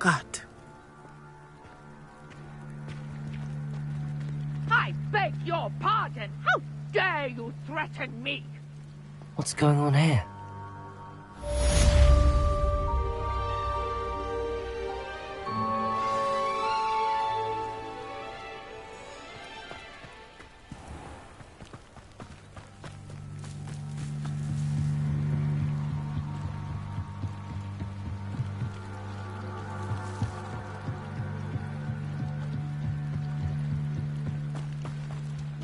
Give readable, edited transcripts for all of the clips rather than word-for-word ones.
forgot. I beg your pardon. How dare you threaten me? What's going on here?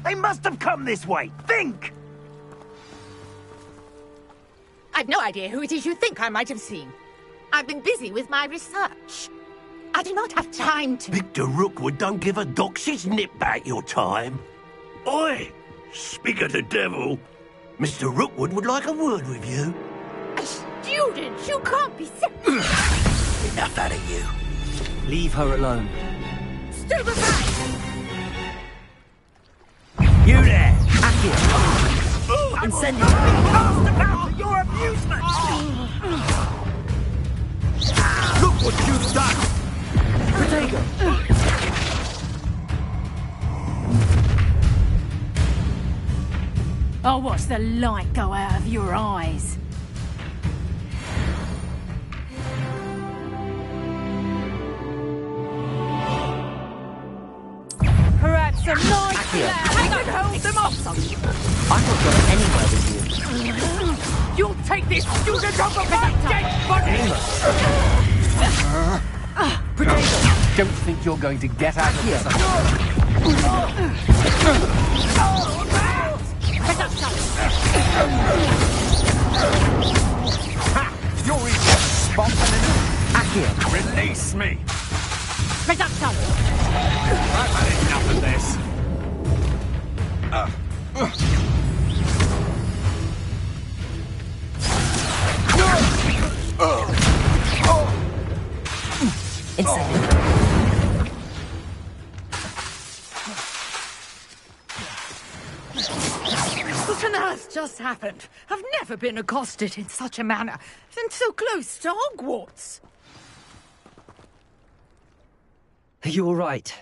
They must have come this way. Think! I've no idea who it is you think I might have seen. I've been busy with my research. I do not have time to... Victor Rookwood don't give a doxy's nip back your time. Oi! Speak of the devil. Mr. Rookwood would like a word with you. A student? You can't be sick. Enough out of you. Leave her alone. Stupefy! You there! Accio! Incendio! Cast about for your amusement! Look what you've done! Protego! I'll watch the light go out of your eyes. Perhaps a nice lad could hold them off. I'm not going anywhere with you. You'll take this student over my dead body! Protego! Don't think you're going to get out of this. You're equal spontaneous. Accio! Release me! Reduction! I've had enough of this. Incendio! What on earth just happened? I've never been accosted in such a manner, and so close to Hogwarts. Are you all right?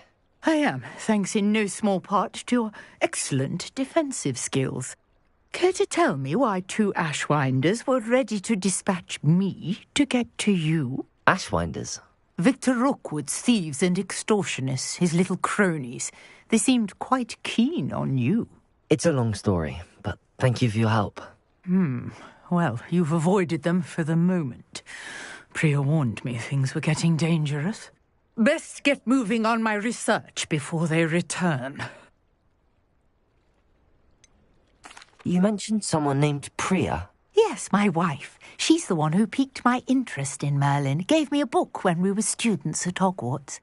I am, thanks in no small part to your excellent defensive skills. Care to tell me why two Ashwinders were ready to dispatch me to get to you? Ashwinders? Victor Rookwood's thieves and extortionists, his little cronies. They seemed quite keen on you. It's a long story, but thank you for your help. Well, you've avoided them for the moment. Priya warned me things were getting dangerous. Best get moving on my research before they return. You mentioned someone named Priya. Yes, my wife. She's the one who piqued my interest in Merlin. Gave me a book when we were students at Hogwarts.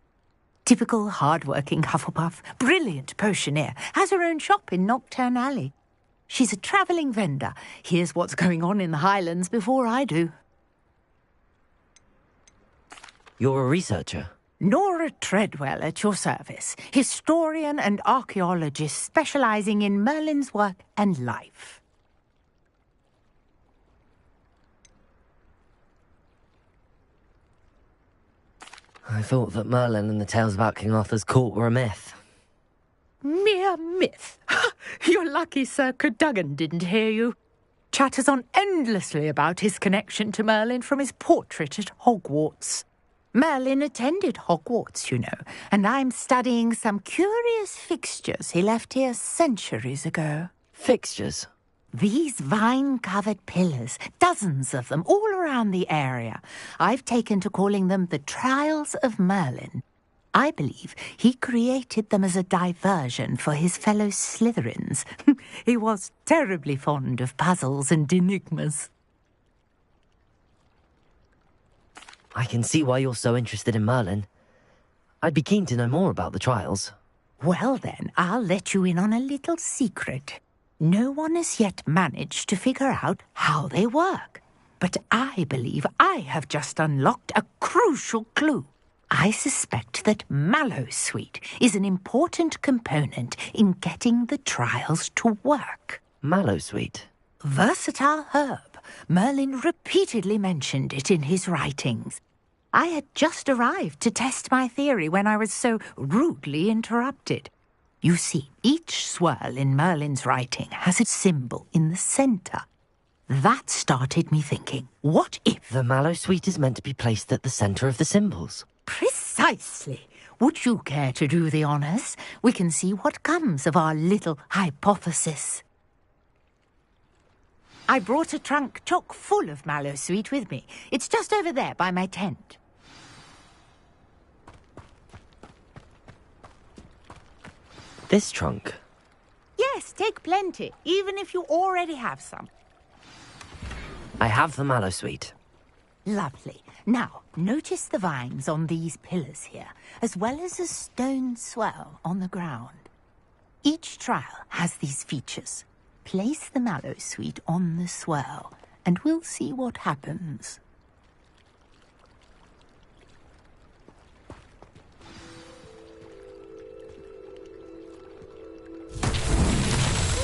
Typical hard-working Hufflepuff, brilliant potioneer, has her own shop in Nocturne Alley. She's a travelling vendor. Hears what's going on in the Highlands before I do. You're a researcher? Nora Treadwell at your service, historian and archaeologist specialising in Merlin's work and life. I thought that Merlin and the tales about King Arthur's court were a myth. Mere myth. You're lucky Sir Cadogan didn't hear you. Chatters on endlessly about his connection to Merlin from his portrait at Hogwarts. Merlin attended Hogwarts, you know, and I'm studying some curious fixtures he left here centuries ago. Fixtures? These vine-covered pillars, dozens of them, all around the area. I've taken to calling them the Trials of Merlin. I believe he created them as a diversion for his fellow Slytherins. He was terribly fond of puzzles and enigmas. I can see why you're so interested in Merlin. I'd be keen to know more about the trials. Well then, I'll let you in on a little secret. No one has yet managed to figure out how they work. But I believe I have just unlocked a crucial clue. I suspect that Mallowsweet is an important component in getting the trials to work. Mallowsweet? Versatile herb. Merlin repeatedly mentioned it in his writings. I had just arrived to test my theory when I was so rudely interrupted. You see, each swirl in Merlin's writing has a symbol in the centre. That started me thinking, what if... The mallow sweet is meant to be placed at the centre of the symbols. Precisely. Would you care to do the honours? We can see what comes of our little hypothesis. I brought a trunk chock full of mallow sweet with me. It's just over there by my tent. This trunk? Yes, take plenty, even if you already have some. I have the mallow sweet. Lovely. Now, notice the vines on these pillars here, as well as a stone swell on the ground. Each trial has these features. Place the mallow sweet on the swell, and we'll see what happens.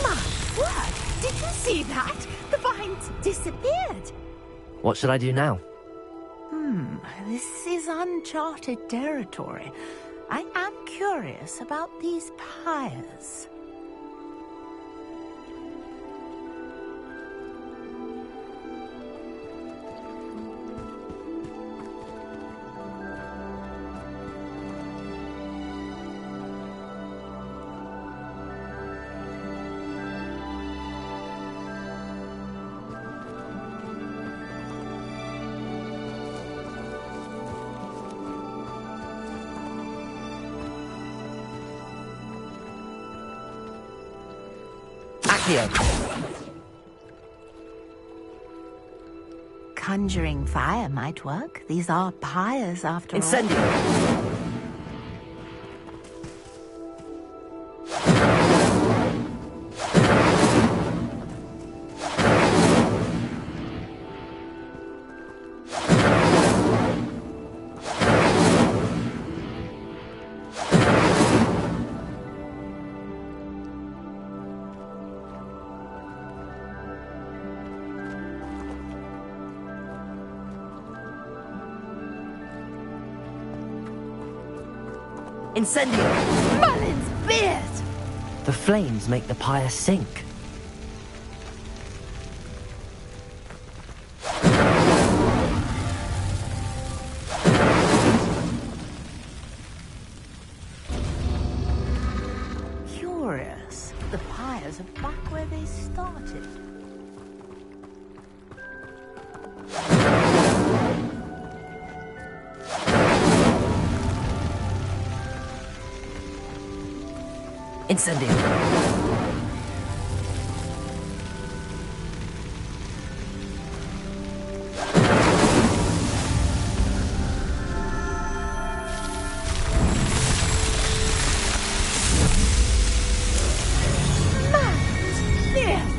My word! Did you see that? The vines disappeared. What should I do now? This is uncharted territory. I am curious about these pyres. Conjuring fire might work. These are pyres after all. Incendio! Incendio! Merlin's beard! The flames make the pyre sink. Curious. The pyres are back where they started. Incendio!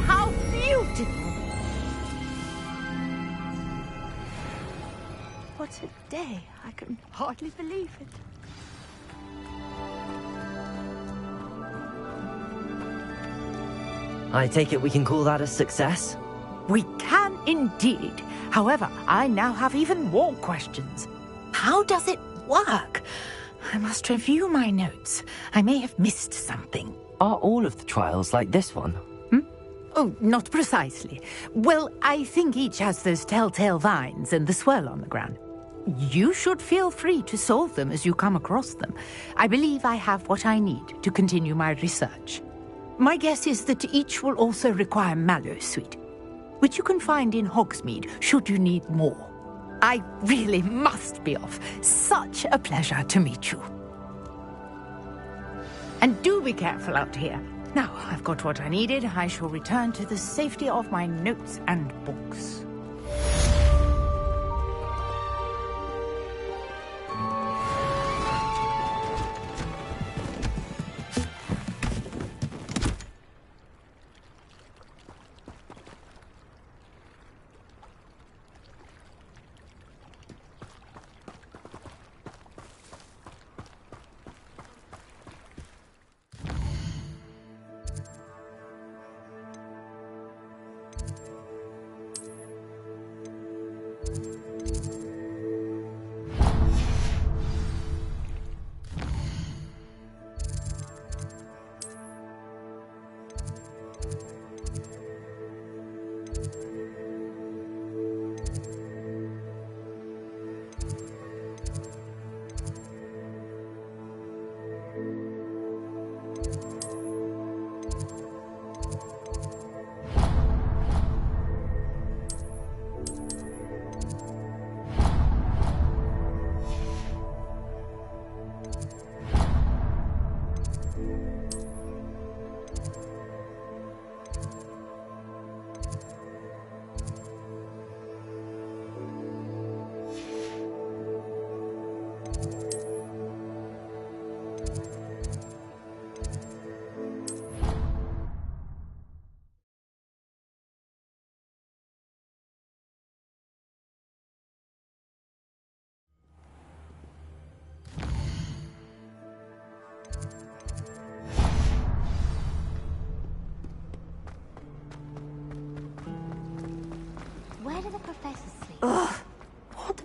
How beautiful! What a day. I can hardly believe it. I take it we can call that a success? We can indeed. However, I now have even more questions. How does it work? I must review my notes. I may have missed something. Are all of the trials like this one? Oh, not precisely. Well, I think each has those telltale vines and the swirl on the ground. You should feel free to solve them as you come across them. I believe I have what I need to continue my research. My guess is that each will also require mallow sweet, which you can find in Hogsmeade should you need more. I really must be off. Such a pleasure to meet you. And do be careful out here. Now, I've got what I needed. I shall return to the safety of my notes and books.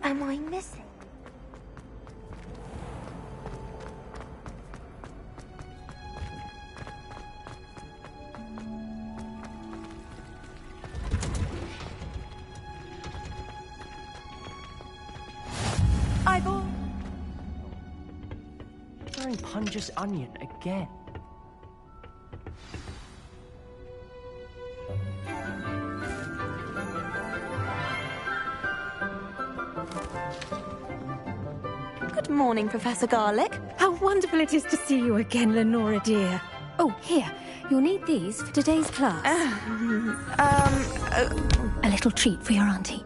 am I missing? Eyeball! Wearing Punja's onion again. Good morning, Professor Garlic. How wonderful it is to see you again, Lenora dear. Oh, here. You'll need these for today's class. A little treat for your auntie.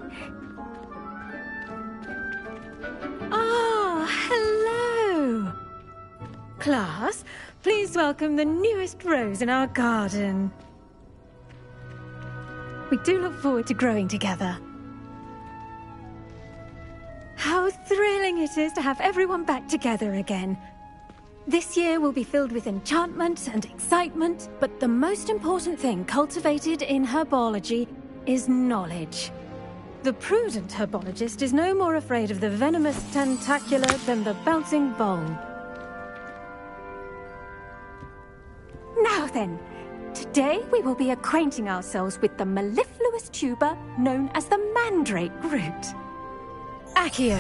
Ah, hello. Class, please welcome the newest rose in our garden. We do look forward to growing together. How thrilling it is to have everyone back together again. This year will be filled with enchantment and excitement, but the most important thing cultivated in herbology is knowledge. The prudent herbologist is no more afraid of the venomous tentacula than the bouncing bowl. Now then, today we will be acquainting ourselves with the mellifluous tuber known as the mandrake root. Accio.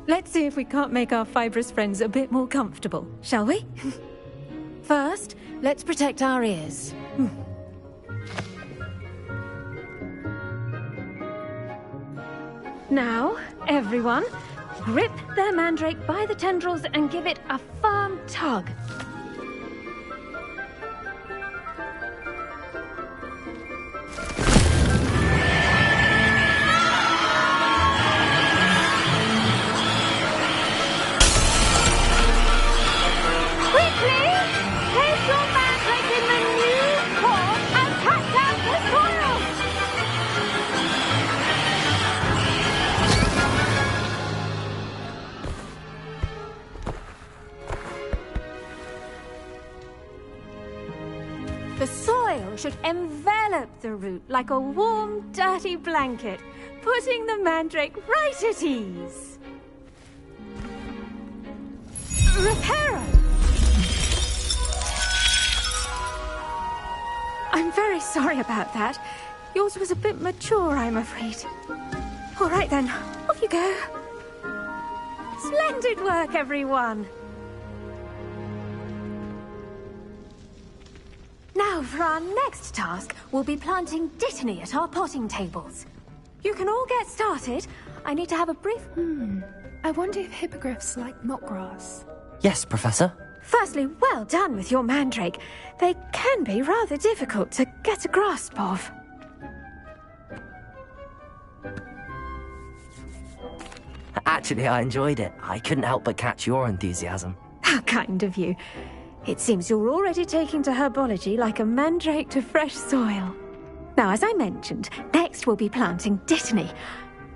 Let's see if we can't make our fibrous friends a bit more comfortable, shall we? First, let's protect our ears. Now, everyone, grip their mandrake by the tendrils and give it a firm tug. The soil should envelop the root like a warm, dirty blanket, putting the mandrake right at ease. Reparo! I'm very sorry about that. Yours was a bit mature, I'm afraid. All right then, off you go. Splendid work, everyone. Now, for our next task, we'll be planting dittany at our potting tables. You can all get started. I need to have a brief... I wonder if hippogriffs like knotgrass. Yes, Professor. Firstly, well done with your mandrake. They can be rather difficult to get a grasp of. Actually, I enjoyed it. I couldn't help but catch your enthusiasm. How kind of you. It seems you're already taking to herbology like a mandrake to fresh soil. Now, as I mentioned, next we'll be planting dittany.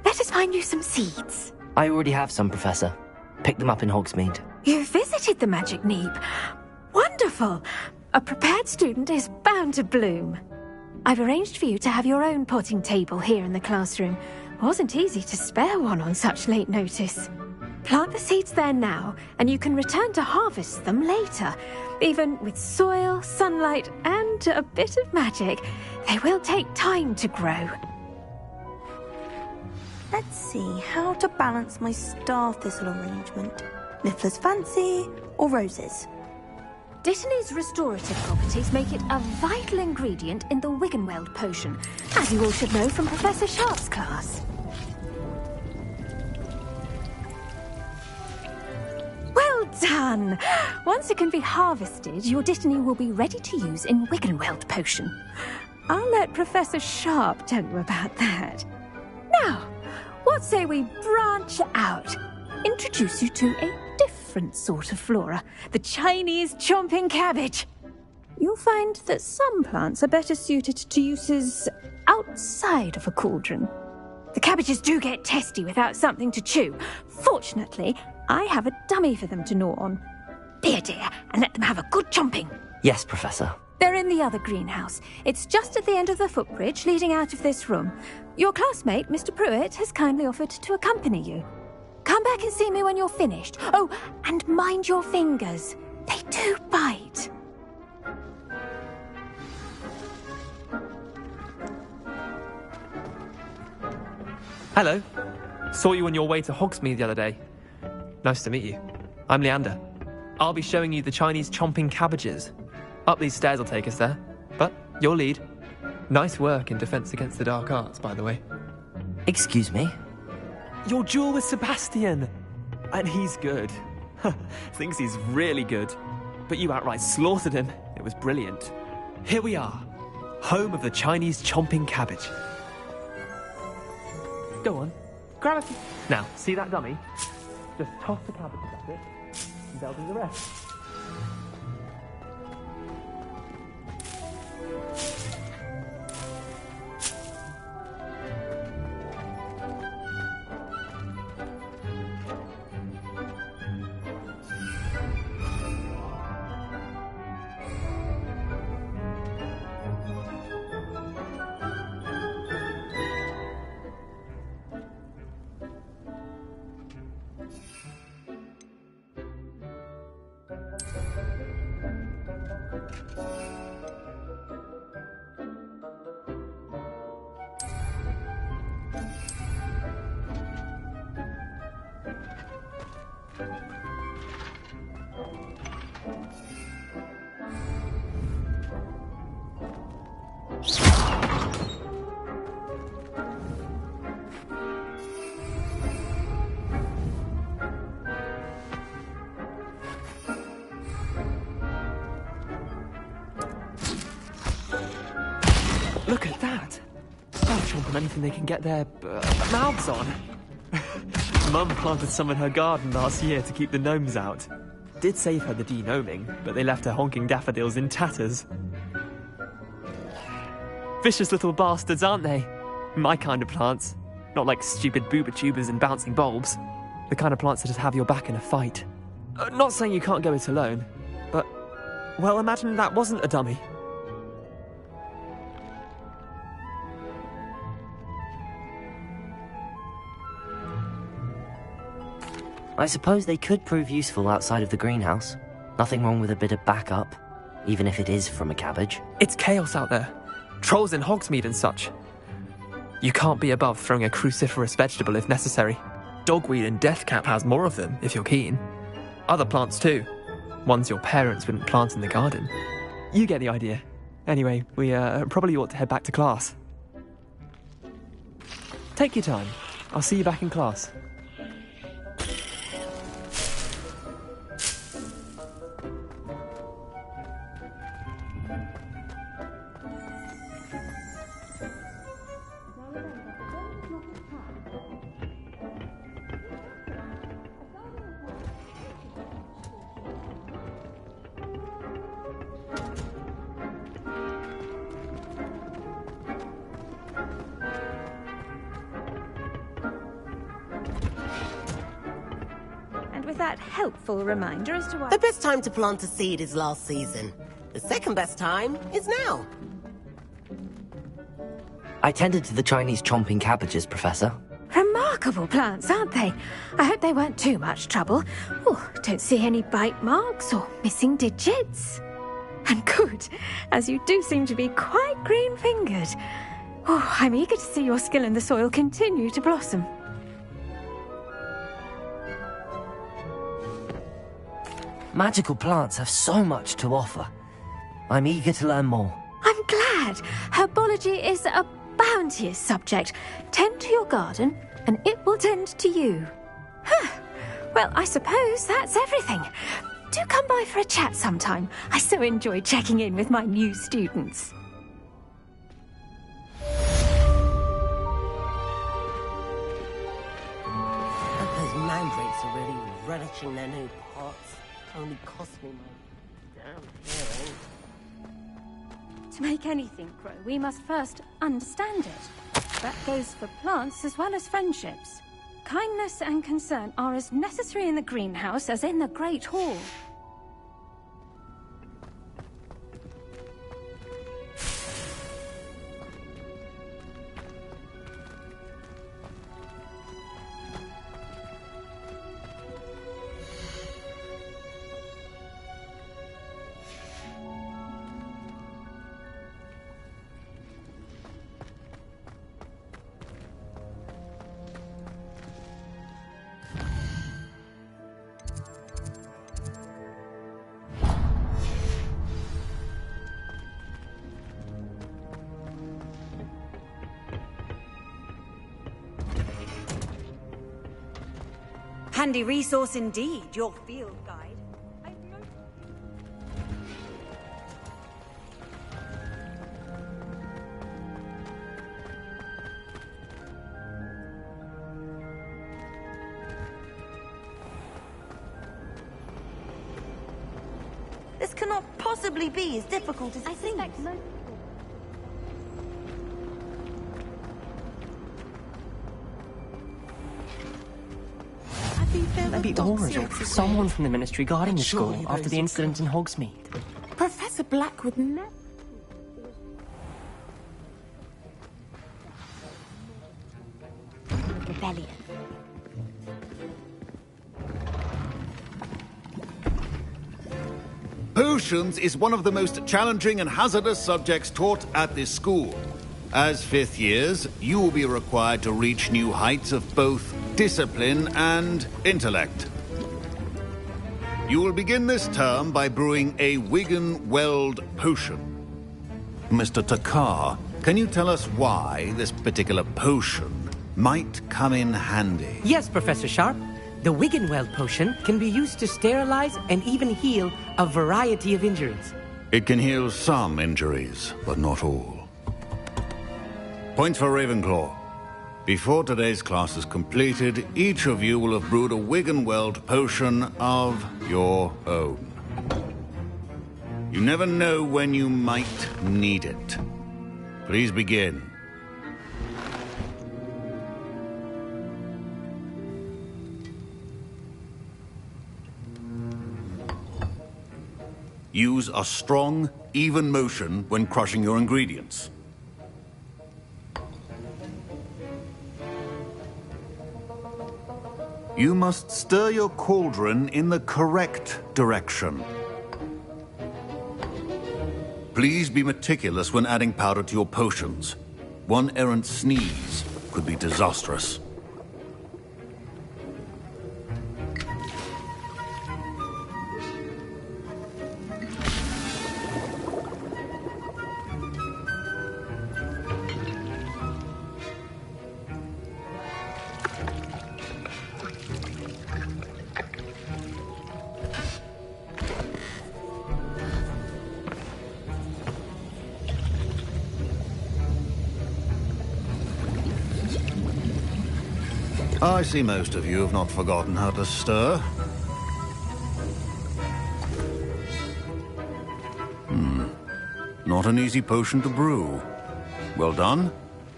Let us find you some seeds. I already have some, Professor. Picked them up in Hogsmeade. You visited the Magic Neep. Wonderful! A prepared student is bound to bloom. I've arranged for you to have your own potting table here in the classroom. Wasn't easy to spare one on such late notice. Plant the seeds there now, and you can return to harvest them later. Even with soil, sunlight, and a bit of magic, they will take time to grow. Let's see how to balance my star thistle arrangement. Niffler's fancy or roses? Dittany's restorative properties make it a vital ingredient in the Wiggenweld potion, as you all should know from Professor Sharp's class. Well done! Once it can be harvested, your dittany will be ready to use in Wiggenweld potion. I'll let Professor Sharp tell you about that. Now, what say we branch out? Introduce you to a different sort of flora, the Chinese chomping cabbage. You'll find that some plants are better suited to uses outside of a cauldron. The cabbages do get testy without something to chew. Fortunately, I have a dummy for them to gnaw on. Be a dear and let them have a good chomping. Yes, Professor. They're in the other greenhouse. It's just at the end of the footbridge leading out of this room. Your classmate, Mr. Pruitt, has kindly offered to accompany you. Come back and see me when you're finished. Oh, and mind your fingers. They do bite. Hello. Saw you on your way to Hogsmeade the other day. Nice to meet you. I'm Leander. I'll be showing you the Chinese chomping cabbages. Up these stairs will take us there. But your lead. Nice work in Defense Against the Dark Arts, by the way. Excuse me? Your duel with Sebastian! And he's good. Thinks he's really good. But you outright slaughtered him. It was brilliant. Here we are. Home of the Chinese chomping cabbage. Go on. Grab it. Now, see that dummy? Just toss the cabbage at it, and they'll do the rest. Look at that! They'll chomp on anything they can get their mouths on. Mum planted some in her garden last year to keep the gnomes out. Did save her the de-gnoming, but they left her honking daffodils in tatters. Vicious little bastards, aren't they? My kind of plants. Not like stupid booba tubers and bouncing bulbs. The kind of plants that just have your back in a fight. Not saying you can't go it alone, but, well, imagine that wasn't a dummy. I suppose they could prove useful outside of the greenhouse. Nothing wrong with a bit of backup, even if it is from a cabbage. It's chaos out there. Trolls in Hogsmeade and such. You can't be above throwing a cruciferous vegetable if necessary. Dogweed and deathcap has more of them, if you're keen. Other plants too. Ones your parents wouldn't plant in the garden. You get the idea. Anyway, we probably ought to head back to class. Take your time. I'll see you back in class. That helpful reminder as to why... The best time to plant a seed is last season. The second best time is now. I tended to the Chinese chomping cabbages, Professor. Remarkable plants, aren't they? I hope they weren't too much trouble. Oh, don't see any bite marks or missing digits. And good, as you do seem to be quite green-fingered. Oh, I'm eager to see your skill in the soil continue to blossom. Magical plants have so much to offer. I'm eager to learn more. I'm glad. Herbology is a bounteous subject. Tend to your garden, and it will tend to you. Well, I suppose that's everything. Do come by for a chat sometime. I so enjoy checking in with my new students. Those mandrakes are really relishing their new pots. Only cost me my damn hearing. To make anything grow, we must first understand it. That goes for plants as well as friendships. Kindness and concern are as necessary in the greenhouse as in the Great Hall. Handy resource indeed, your field guide. This cannot possibly be as difficult as it seems. Maybe Aura or someone from the Ministry guarding the school after the incident in Hogsmeade. Professor Black would never... Rebellion. Potions is one of the most challenging and hazardous subjects taught at this school. As fifth years, you will be required to reach new heights of both discipline and intellect. You will begin this term by brewing a Wiggenweld potion. Mr. Takar, can you tell us why this particular potion might come in handy? Yes, Professor Sharp. The Wiggenweld potion can be used to sterilize and even heal a variety of injuries. It can heal some injuries, but not all. Points for Ravenclaw. Before today's class is completed, each of you will have brewed a Wiggenweld potion of your own. You never know when you might need it. Please begin. Use a strong, even motion when crushing your ingredients. You must stir your cauldron in the correct direction. Please be meticulous when adding powder to your potions. One errant sneeze could be disastrous. I see most of you have not forgotten how to stir. Not an easy potion to brew. Well done.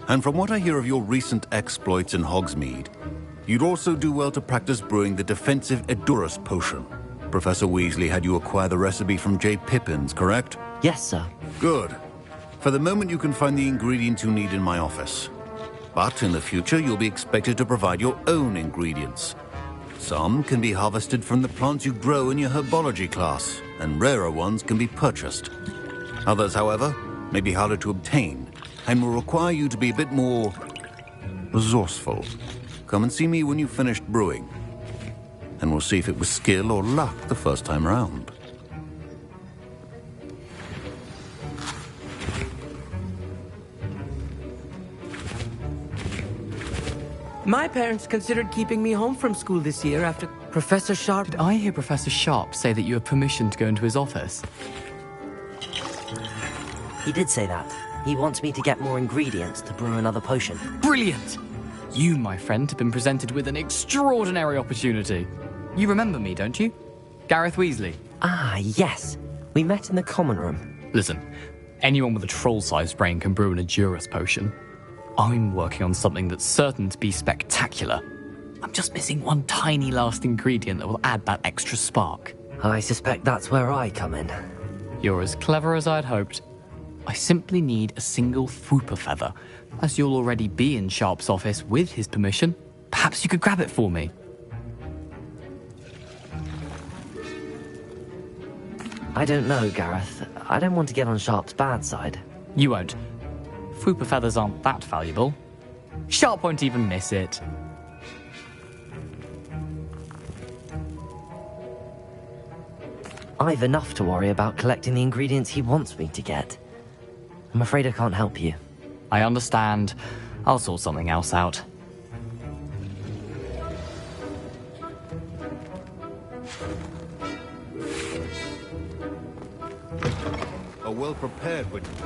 And from what I hear of your recent exploits in Hogsmeade, you'd also do well to practice brewing the defensive Edurus potion. Professor Weasley had you acquire the recipe from J. Pippins, correct? Yes, sir. Good. For the moment, you can find the ingredients you need in my office. But in the future, you'll be expected to provide your own ingredients. Some can be harvested from the plants you grow in your herbology class, and rarer ones can be purchased. Others, however, may be harder to obtain, and will require you to be a bit more resourceful. Come and see me when you've finished brewing, and we'll see if it was skill or luck the first time round. My parents considered keeping me home from school this year after Professor Sharp... Did I hear Professor Sharp say that you have permission to go into his office? He did say that. He wants me to get more ingredients to brew another potion. Brilliant! You, my friend, have been presented with an extraordinary opportunity. You remember me, don't you? Gareth Weasley. Ah, yes. We met in the common room. Listen, anyone with a troll-sized brain can brew an Edurus potion. I'm working on something that's certain to be spectacular. I'm just missing one tiny last ingredient that will add that extra spark. I suspect that's where I come in. You're as clever as I'd hoped. I simply need a single Fwooper feather. As you'll already be in Sharp's office with his permission, perhaps you could grab it for me. I don't know, Gareth. I don't want to get on Sharp's bad side. You won't. Fwooper feathers aren't that valuable. Sharp won't even miss it. I've enough to worry about collecting the ingredients he wants me to get. I'm afraid I can't help you. I understand. I'll sort something else out. A well-prepared witness.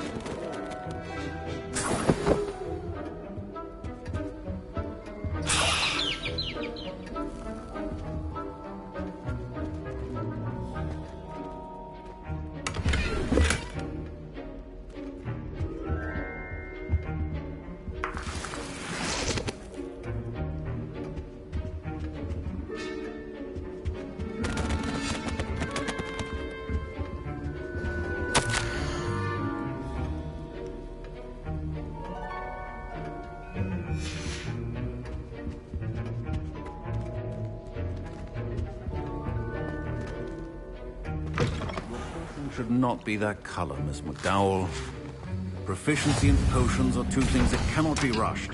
Should not be that color, Miss McDowell. Proficiency and potions are two things that cannot be rushed.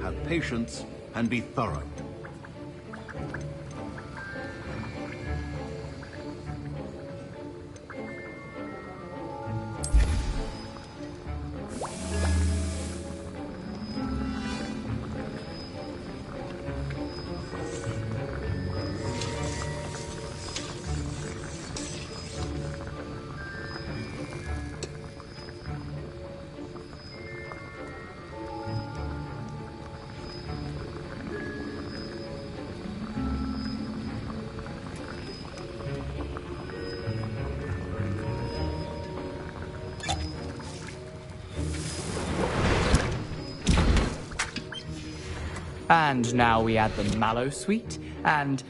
Have patience and be thorough. And now we add the mallow sweet, and...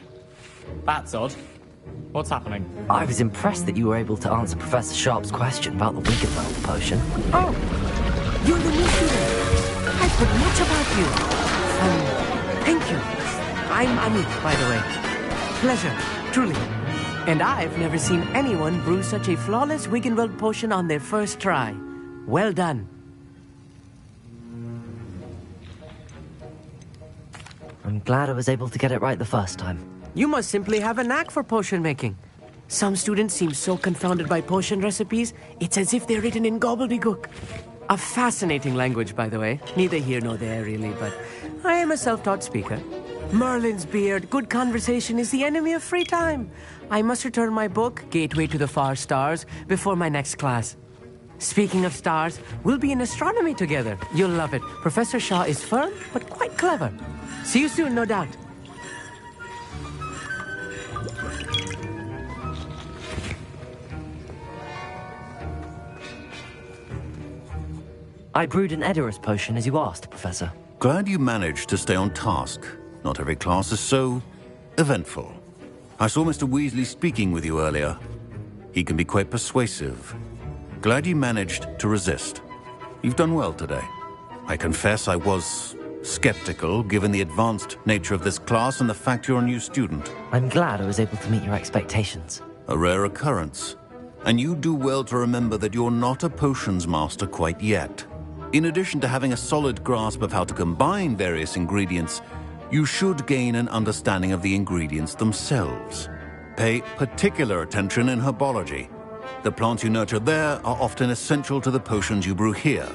That's odd. What's happening? I was impressed that you were able to answer Professor Sharp's question about the Wiggenweld potion. Oh! You're the new student! I've heard much about you. Thank you. I'm Amit, by the way. Pleasure, truly. And I've never seen anyone brew such a flawless Wiggenweld potion on their first try. Well done. I'm glad I was able to get it right the first time. You must simply have a knack for potion making. Some students seem so confounded by potion recipes, it's as if they're written in gobbledygook. A fascinating language, by the way. Neither here nor there, really, but I am a self-taught speaker. Merlin's beard, good conversation is the enemy of free time. I must return my book, Gateway to the Far Stars, before my next class. Speaking of stars, we'll be in astronomy together. You'll love it. Professor Shaw is firm, but quite clever. See you soon, no doubt. I brewed an Edorus potion as you asked, Professor. Glad you managed to stay on task. Not every class is so eventful. I saw Mr. Weasley speaking with you earlier. He can be quite persuasive. Glad you managed to resist. You've done well today. I confess I was skeptical, given the advanced nature of this class and the fact you're a new student. I'm glad I was able to meet your expectations. A rare occurrence. And you do well to remember that you're not a potions master quite yet. In addition to having a solid grasp of how to combine various ingredients, you should gain an understanding of the ingredients themselves. Pay particular attention in herbology. The plants you nurture there are often essential to the potions you brew here.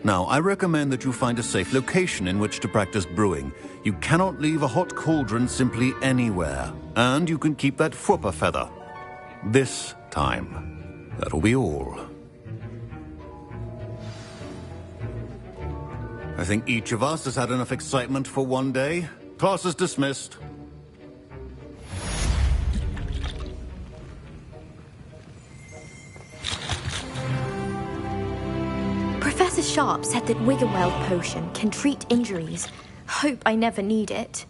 Now, I recommend that you find a safe location in which to practice brewing. You cannot leave a hot cauldron simply anywhere. And you can keep that Fwooper feather. This time. That'll be all. I think each of us has had enough excitement for one day. Class is dismissed. Professor Sharp said that Wiggenweld potion can treat injuries. Hope I never need it.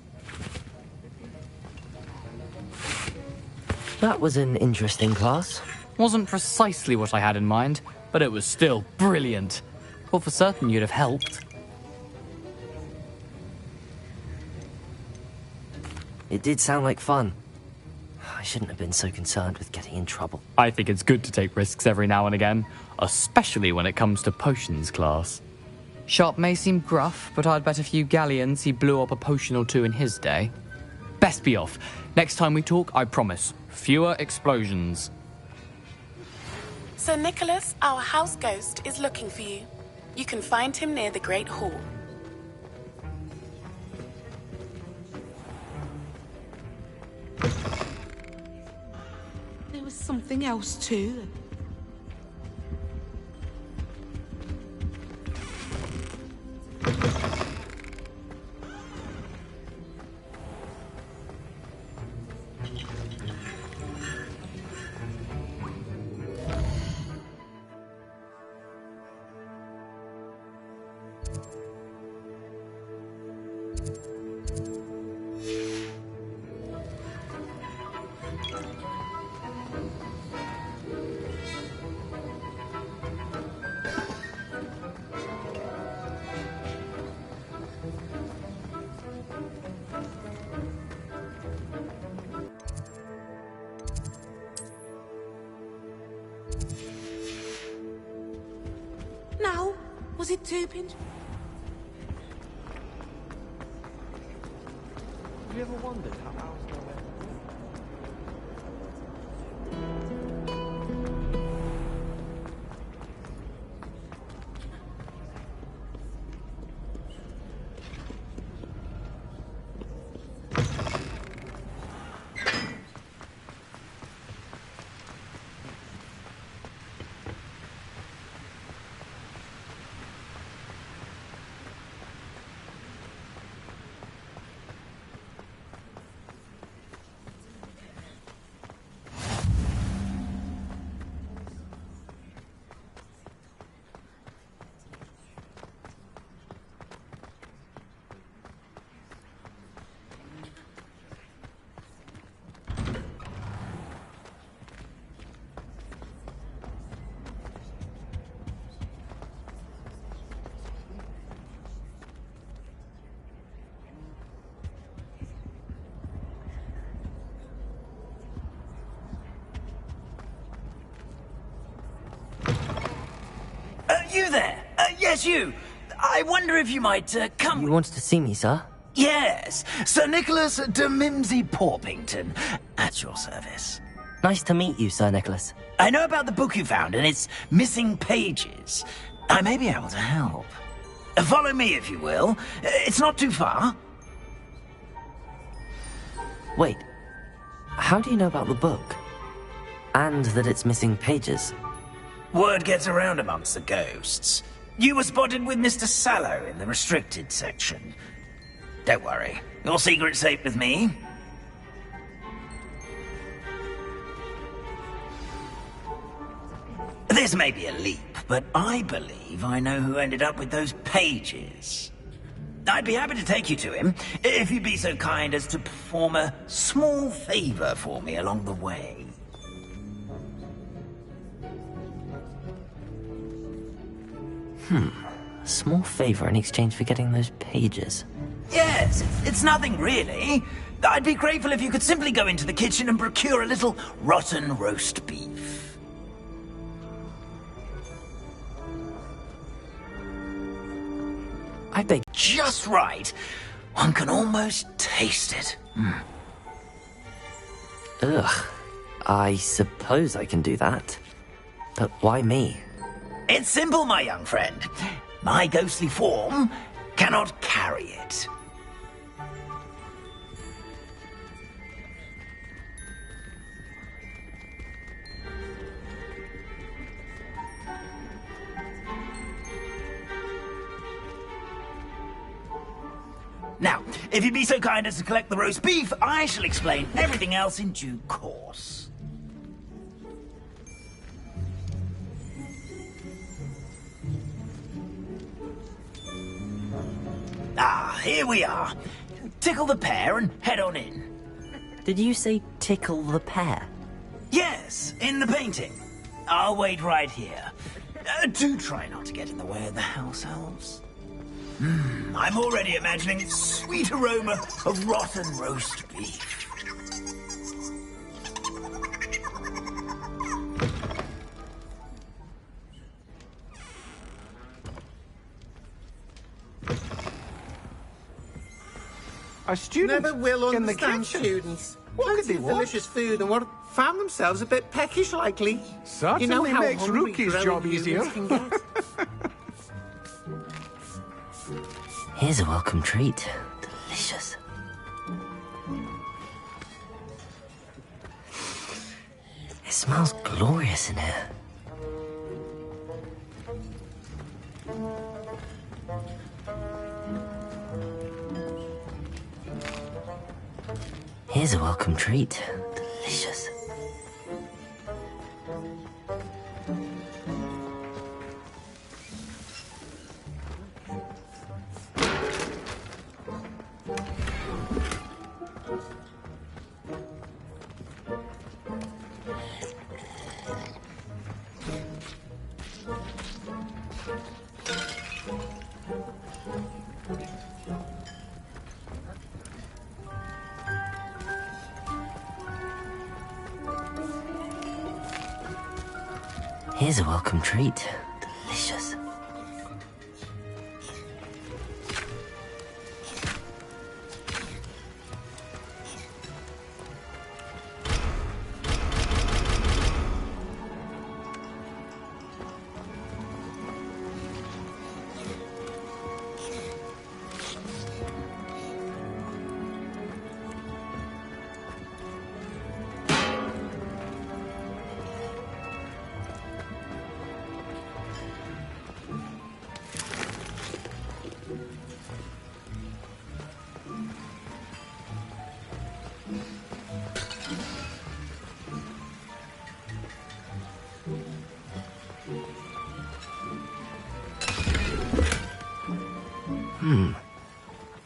That was an interesting class. Wasn't precisely what I had in mind, but it was still brilliant. Thought for certain you'd have helped. It did sound like fun. I shouldn't have been so concerned with getting in trouble. I think it's good to take risks every now and again, especially when it comes to potions class. Sharp may seem gruff, but I'd bet a few galleons he blew up a potion or two in his day. Best be off. Next time we talk, I promise, fewer explosions. Sir Nicholas, our house ghost, is looking for you. You can find him near the Great Hall. was something else too. Now, was it two pinch? Have you ever wondered how owls know where? You there? Yes, you. I wonder if you might come... You wanted to see me, sir? Yes, Sir Nicholas de Mimsy Porpington, at your service. Nice to meet you, Sir Nicholas. I know about the book you found and its missing pages. I may be able to help. Follow me, if you will. It's not too far. Wait, how do you know about the book? And that it's missing pages? Word gets around amongst the ghosts. You were spotted with Mr. Sallow in the restricted section. Don't worry, your secret's safe with me. This may be a leap, but I believe I know who ended up with those pages. I'd be happy to take you to him, if you'd be so kind as to perform a small favor for me along the way. A small favor in exchange for getting those pages. Yes, it's nothing really. I'd be grateful if you could simply go into the kitchen and procure a little rotten roast beef. I beg. Just right. One can almost taste it. Ugh. I suppose I can do that. But why me? It's simple, my young friend. My ghostly form cannot carry it. Now, if you'd be so kind as to collect the roast beef, I shall explain everything else in due course. Ah, here we are. Tickle the pear and head on in. Did you say tickle the pear? Yes, in the painting. I'll wait right here. Do try not to get in the way of the house elves. I'm already imagining the sweet aroma of rotten roast beef. Our students never will in the understand kitchen. students. What could they want? Delicious food and what found themselves a bit peckish likely. Certainly you know how makes hungry Rookie's growing job humans easier. can get. Here's a welcome treat. Delicious. smells glorious in here. Here's a welcome treat. Delicious. Here's a welcome treat. Delicious.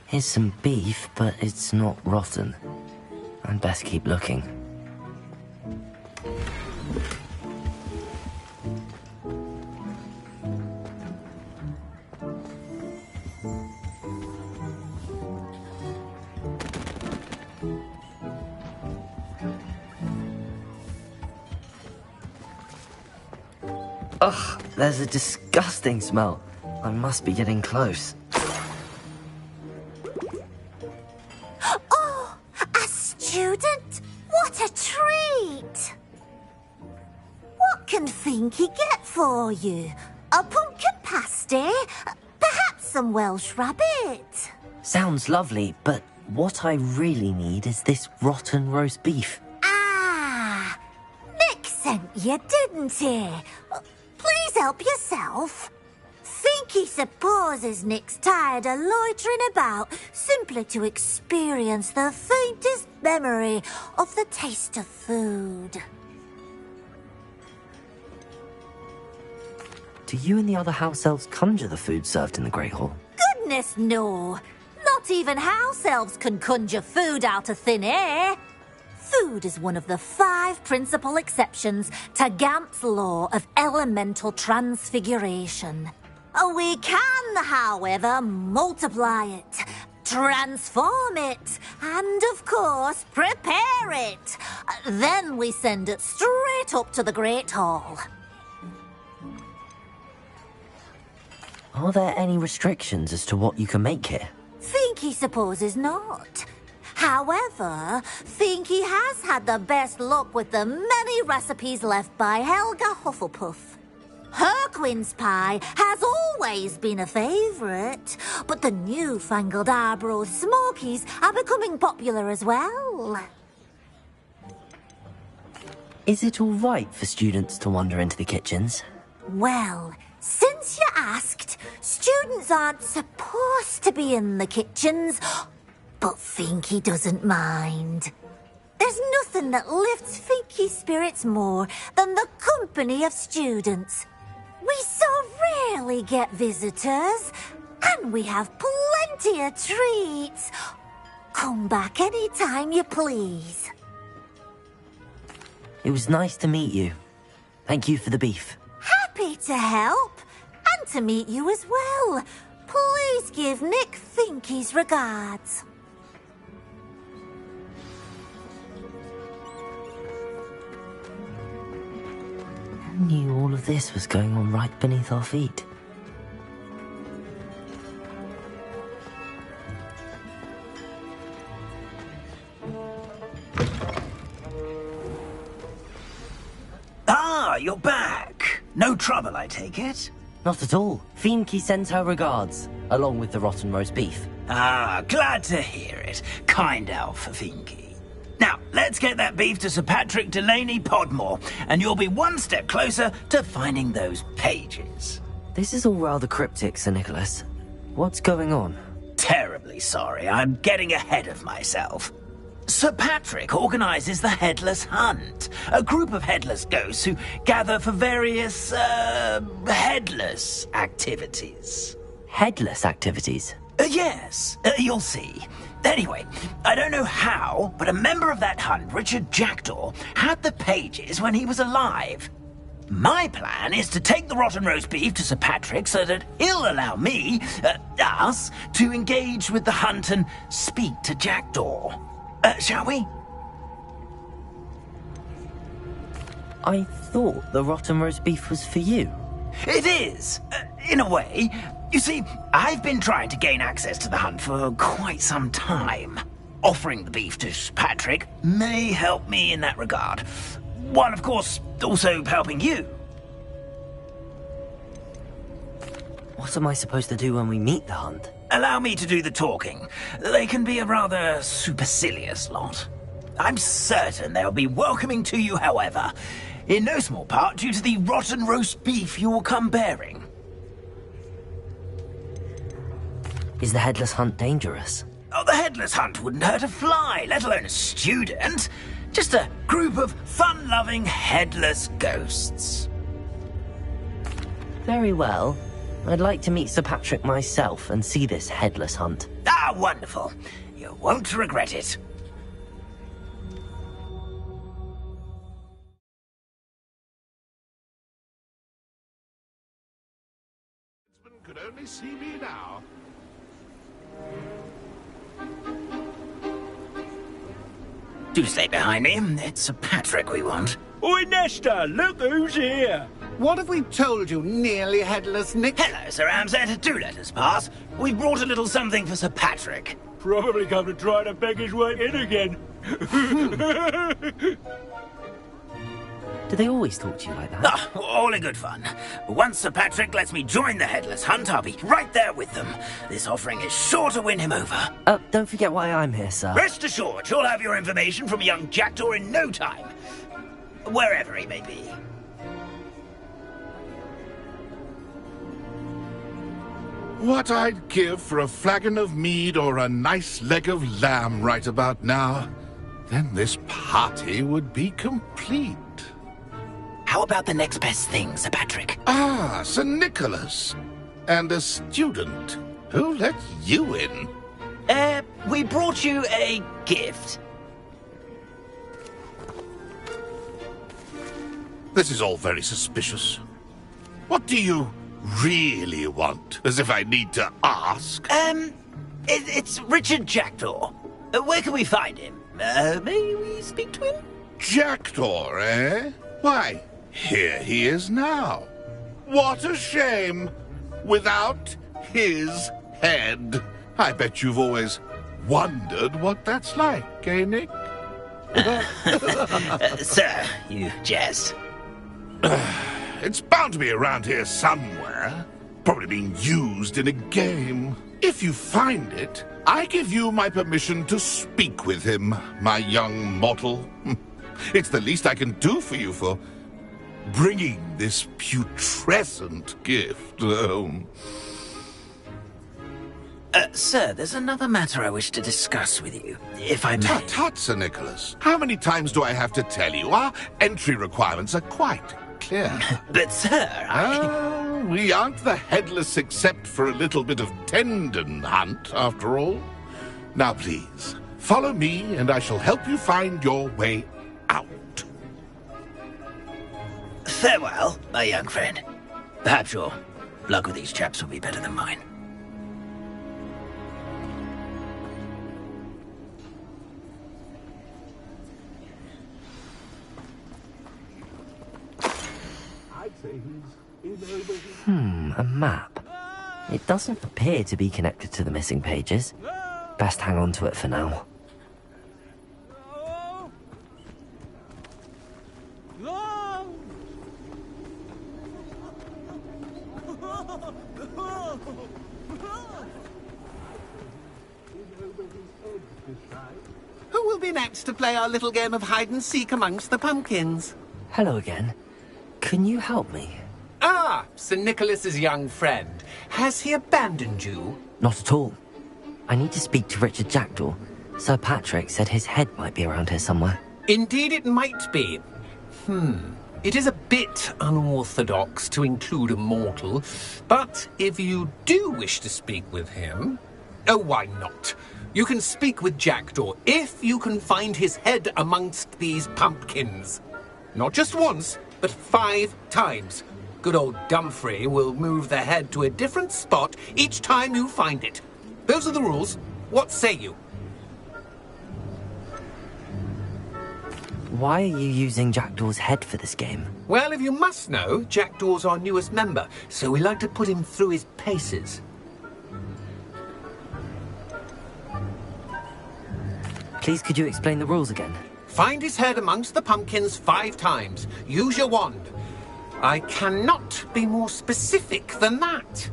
Here's some beef, but it's not rotten. I'd best keep looking. Ugh, there's a disgusting smell. I must be getting close. Oh, a student? What a treat! What can Finky get for you? A pumpkin pasty? Perhaps some Welsh rabbit? Sounds lovely, but what I really need is this rotten roast beef. Ah, Nick sent you, didn't he? Please help yourself. Finky supposes Nick's tired of loitering about simply to experience the faintest memory of the taste of food. Do you and the other house elves conjure the food served in the Great Hall? Goodness, no. Not even house elves can conjure food out of thin air. Food is one of the 5 principal exceptions to Gamp's law of elemental transfiguration. We can, however, multiply it, transform it, and, of course, prepare it. Then we send it straight up to the Great Hall. Are there any restrictions as to what you can make here? Finky supposes not. However, Finky has had the best luck with the many recipes left by Helga Hufflepuff. Her quince pie has always been a favourite, but the newfangled Arbroath Smokies are becoming popular as well. Is it all right for students to wander into the kitchens? Well, since you asked, students aren't supposed to be in the kitchens, but Finky doesn't mind. There's nothing that lifts Finky's spirits more than the company of students. We so rarely get visitors, and we have plenty of treats. Come back any time you please. It was nice to meet you. Thank you for the beef. Happy to help, and to meet you as well. Please give Nick Finky's regards. I knew all of this was going on right beneath our feet. Ah, you're back. No trouble, I take it? Not at all. Finky sends her regards, along with the rotten roast beef. Ah, glad to hear it. Kind elf for Finky. Now, let's get that beef to Sir Patrick Delaney Podmore, and you'll be one step closer to finding those pages. This is all rather cryptic, Sir Nicholas. What's going on? Terribly sorry, I'm getting ahead of myself. Sir Patrick organises the Headless Hunt, a group of headless ghosts who gather for various, headless activities. Headless activities? Yes, you'll see. Anyway, I don't know how, but a member of that hunt, Richard Jackdaw, had the pages when he was alive. My plan is to take the rotten roast beef to Sir Patrick so that he'll allow me, us, to engage with the hunt and speak to Jackdaw. Shall we? I thought the rotten roast beef was for you. It is, in a way. You see, I've been trying to gain access to the hunt for quite some time. Offering the beef to Sir Patrick may help me in that regard. While, of course, also helping you. What am I supposed to do when we meet the hunt? Allow me to do the talking. They can be a rather supercilious lot. I'm certain they'll be welcoming to you, however, in no small part due to the rotten roast beef you will come bearing. Is the Headless Hunt dangerous? Oh, the Headless Hunt wouldn't hurt a fly, let alone a student. Just a group of fun-loving headless ghosts. Very well. I'd like to meet Sir Patrick myself and see this Headless Hunt. Ah, wonderful. You won't regret it. Could only see me now. Do stay behind me. It's Sir Patrick we want. Oi, Nesta, look who's here. What have we told you, nearly headless Nick? Hello, Sir Ramsett. Do let us pass. We brought a little something for Sir Patrick. Probably come to try to beg his way in again. Do they always talk to you like that? Ah, all in good fun. Once Sir Patrick lets me join the Headless Hunt, I'll be right there with them. This offering is sure to win him over. Don't forget why I'm here, sir. Rest assured, you'll have your information from young Jackdaw in no time. Wherever he may be. What I'd give for a flagon of mead or a nice leg of lamb right about now. Then this party would be complete. How about the next best thing, Sir Patrick? Ah, Sir Nicholas. And a student. Who let you in? We brought you a gift. This is all very suspicious. What do you really want? As if I need to ask. It's Richard Jackdaw. Where can we find him? May we speak to him? Jackdaw, eh? Why, here he is now. What a shame. Without his head. I bet you've always wondered what that's like, eh, Nick? Sir, you jest. It's bound to be around here somewhere. Probably being used in a game. If you find it, I give you my permission to speak with him, my young mortal. It's the least I can do for you for bringing this putrescent gift home. Sir, there's another matter I wish to discuss with you, if I may. Tut, tut, Sir Nicholas. How many times do I have to tell you? Our entry requirements are quite clear. But, sir, we aren't the headless except for a little bit of tendon hunt, after all. Now, please, follow me, and I shall help you find your way out. Farewell, my young friend. Perhaps your luck with these chaps will be better than mine. A map. It doesn't appear to be connected to the missing pages. Best hang on to it for now. Who will be next? Let's to play our little game of hide-and-seek amongst the pumpkins. Hello again. Can you help me? Ah, Sir Nicholas's young friend. Has he abandoned you? Not at all. I need to speak to Richard Jackdaw. Sir Patrick said his head might be around here somewhere. Indeed it might be. It is a bit unorthodox to include a mortal, but if you do wish to speak with him... Oh, why not? You can speak with Jackdaw if you can find his head amongst these pumpkins. Not just once, but 5 times. Good old Dumfrey will move the head to a different spot each time you find it. Those are the rules. What say you? Why are you using Jackdaw's head for this game? Well, if you must know, Jackdaw's our newest member, so we like to put him through his paces. Please, could you explain the rules again? Find his head amongst the pumpkins 5 times. Use your wand. I cannot be more specific than that.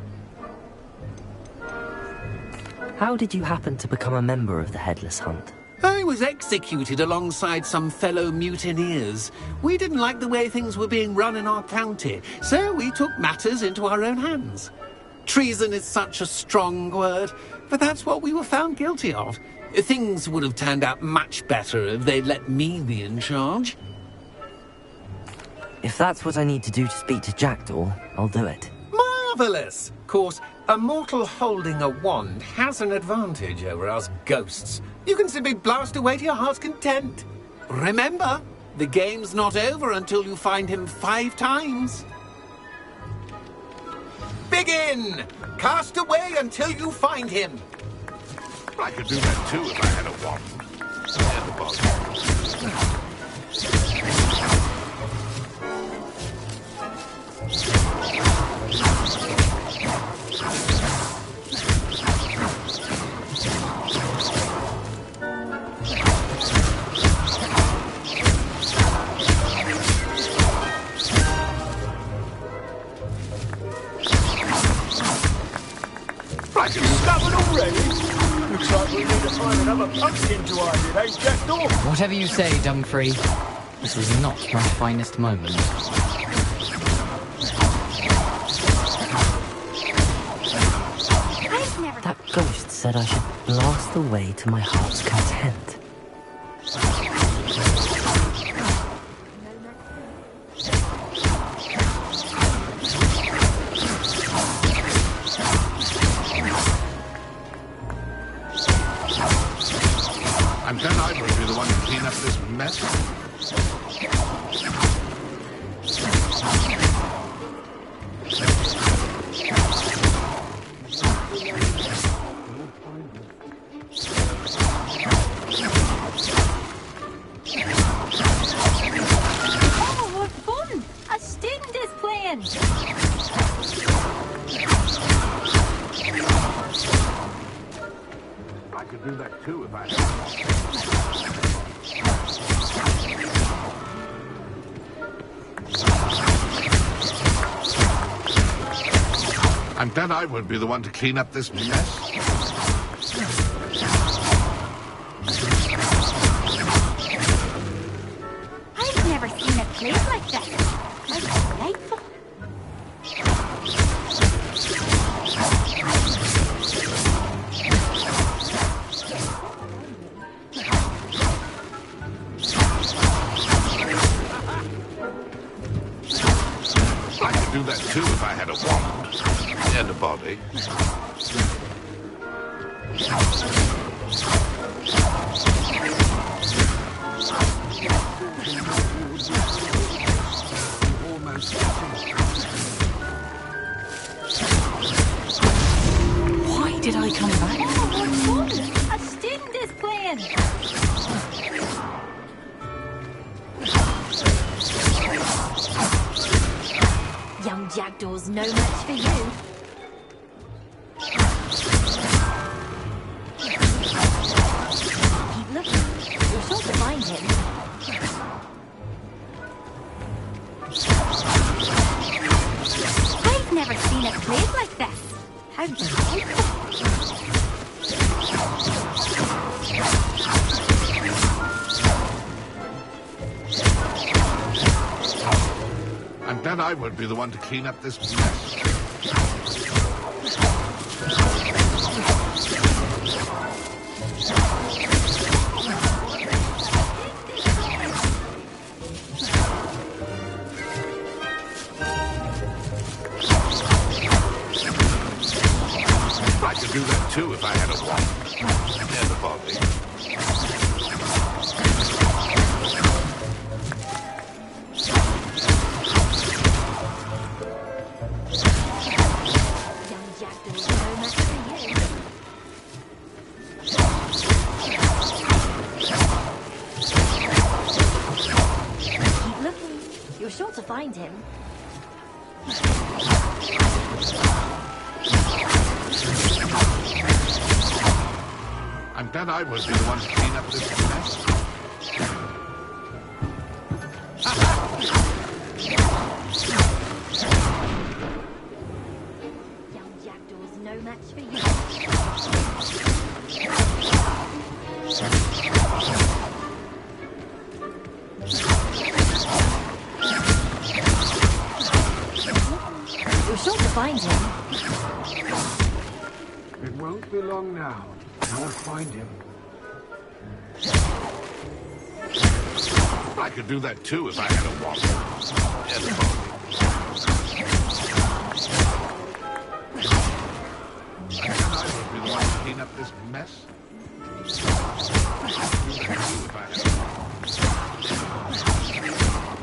How did you happen to become a member of the Headless Hunt? I was executed alongside some fellow mutineers. We didn't like the way things were being run in our county, so we took matters into our own hands. Treason is such a strong word, but that's what we were found guilty of. Things would have turned out much better if they'd let me be in charge. If that's what I need to do to speak to Jackdaw, I'll do it. Marvellous! Of course, a mortal holding a wand has an advantage over us ghosts. You can simply blast away to your heart's content. Remember, the game's not over until you find him 5 times. Begin! Cast away until you find him. I could do that too if I had a wand. And a bottle. I can discovered already. Looks like we need to find another pumpkin to hide in, eh, Jackdaw? Whatever you say, Dumfrey. This is not my finest moment. That ghost said I should blast away to my heart's content. I'm glad I will be the one to clean up this mess. Oh, what fun! A student is playing! I could do that too if I I'm glad I won't be the one to clean up this mess. I've never seen a place like that. How delightful. I could do that too if I had a wand and a body. Why did I come back? Oh, what fun! A student is playing! Young Jackdaw's no match for you. Keep looking. You're sure to find him. I've never seen a place like this. How delightful. bet I won't be the one to clean up this mess. I could do that too if I had a wand and a body. Keep looking. You're sure to find him. I'm glad I won't be the one to clean up this mess. Young Jackdaw's no match for you. You're sure to find him. It won't be long now. You'll find him. I could do that too if I had a wand and a body. I would be the one to clean up this mess. I could do that too if I had a wand.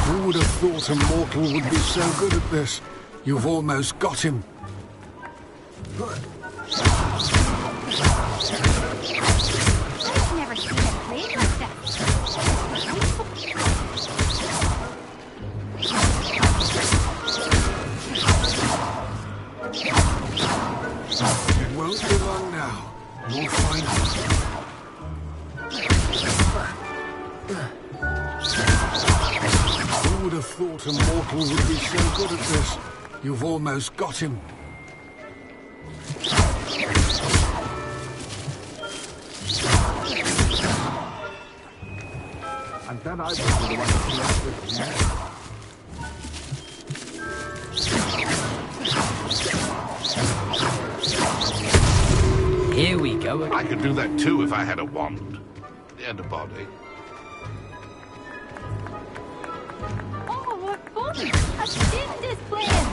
Who would have thought a mortal would be so good at this? You've almost got him. I've never seen him play like that. It won't be long now. You'll find him. Who would have thought a mortal would be so good at this? You've almost got him. I'm glad I was the one to clean up this mess. Here we go. I could do that too if I had a wand and a body. Oh, what fun! I've seen this plan!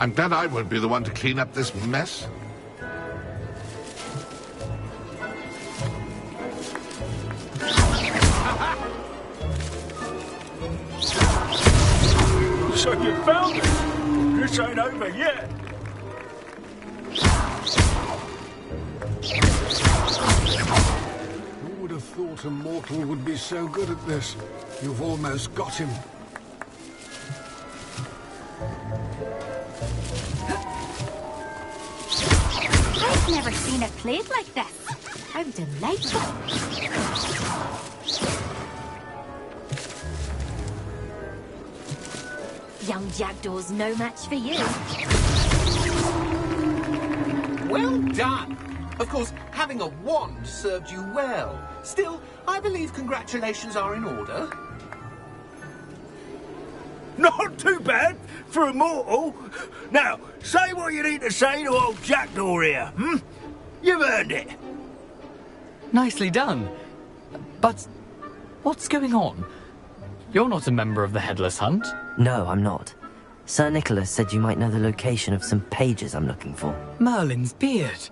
I'm glad I won't be the one to clean up this mess. So you found it? This ain't over yet. Who would have thought a mortal would be so good at this? You've almost got him. I've never seen it played like this. How delightful. Young Jackdaw's no match for you. Well done. Of course, having a wand served you well. Still, I believe congratulations are in order. Not too bad for a mortal. Now, say what you need to say to old Jackdaw here, hmm? You've earned it. Nicely done. But what's going on? You're not a member of the Headless Hunt. No, I'm not. Sir Nicholas said you might know the location of some pages I'm looking for. Merlin's beard.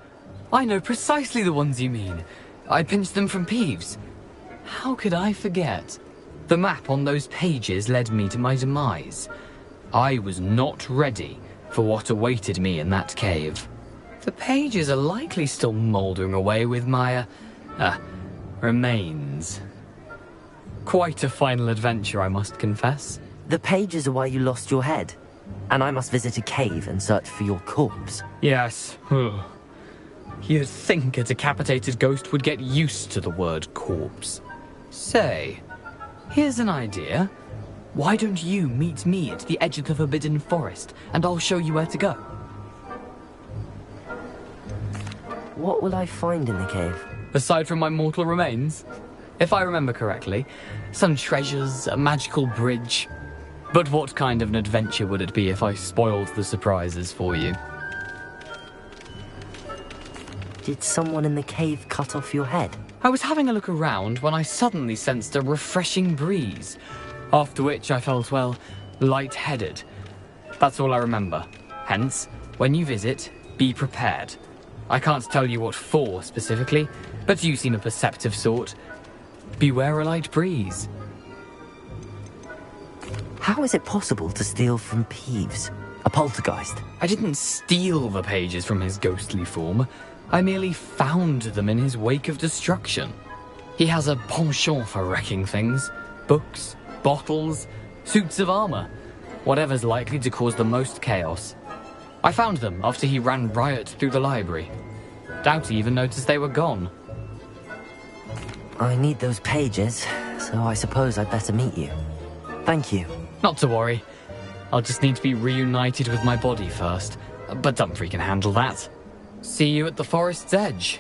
I know precisely the ones you mean. I pinched them from Peeves. How could I forget? The map on those pages led me to my demise. I was not ready for what awaited me in that cave. The pages are likely still mouldering away with my, remains. Quite a final adventure, I must confess. The pages are why you lost your head, and I must visit a cave and search for your corpse. Yes. You'd think a decapitated ghost would get used to the word corpse. Say, here's an idea. Why don't you meet me at the edge of the Forbidden Forest, and I'll show you where to go? What will I find in the cave? Aside from my mortal remains? If I remember correctly, some treasures, a magical bridge. But what kind of an adventure would it be if I spoiled the surprises for you? Did someone in the cave cut off your head? I was having a look around when I suddenly sensed a refreshing breeze, after which I felt, well, lightheaded. That's all I remember. Hence, when you visit, be prepared. I can't tell you what for specifically, but you seem a perceptive sort. Beware a light breeze. How is it possible to steal from Peeves, a poltergeist? I didn't steal the pages from his ghostly form. I merely found them in his wake of destruction. He has a penchant for wrecking things. Books, bottles, suits of armor. Whatever's likely to cause the most chaos. I found them after he ran riot through the library. Doubt he even noticed they were gone. I need those pages, so I suppose I'd better meet you. Thank you. Not to worry. I'll just need to be reunited with my body first. But Dumfries can handle that. See you at the forest's edge.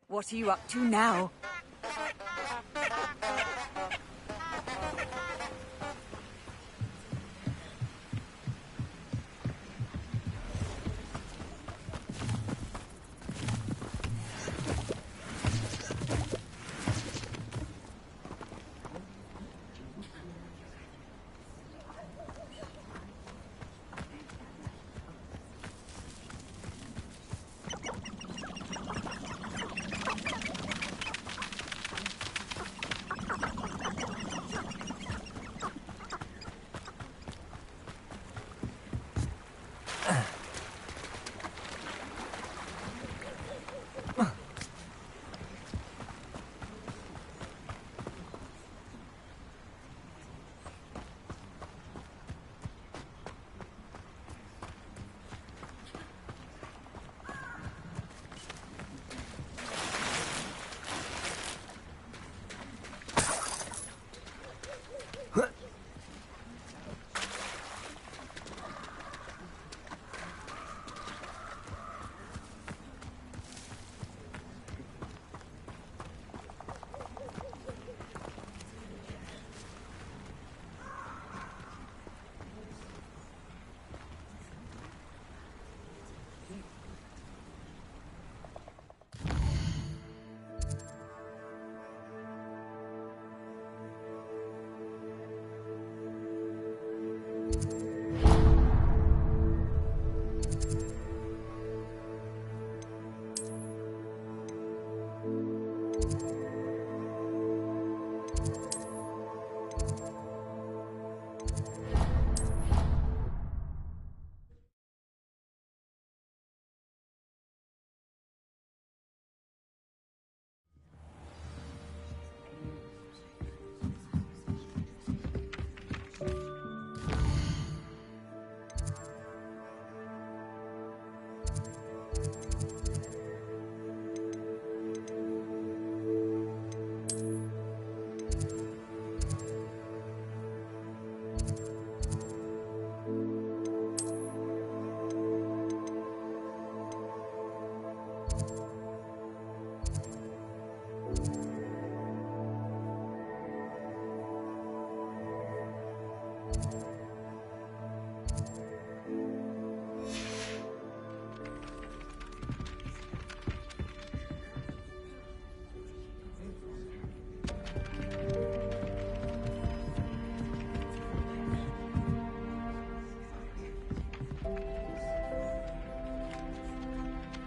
What are you up to now?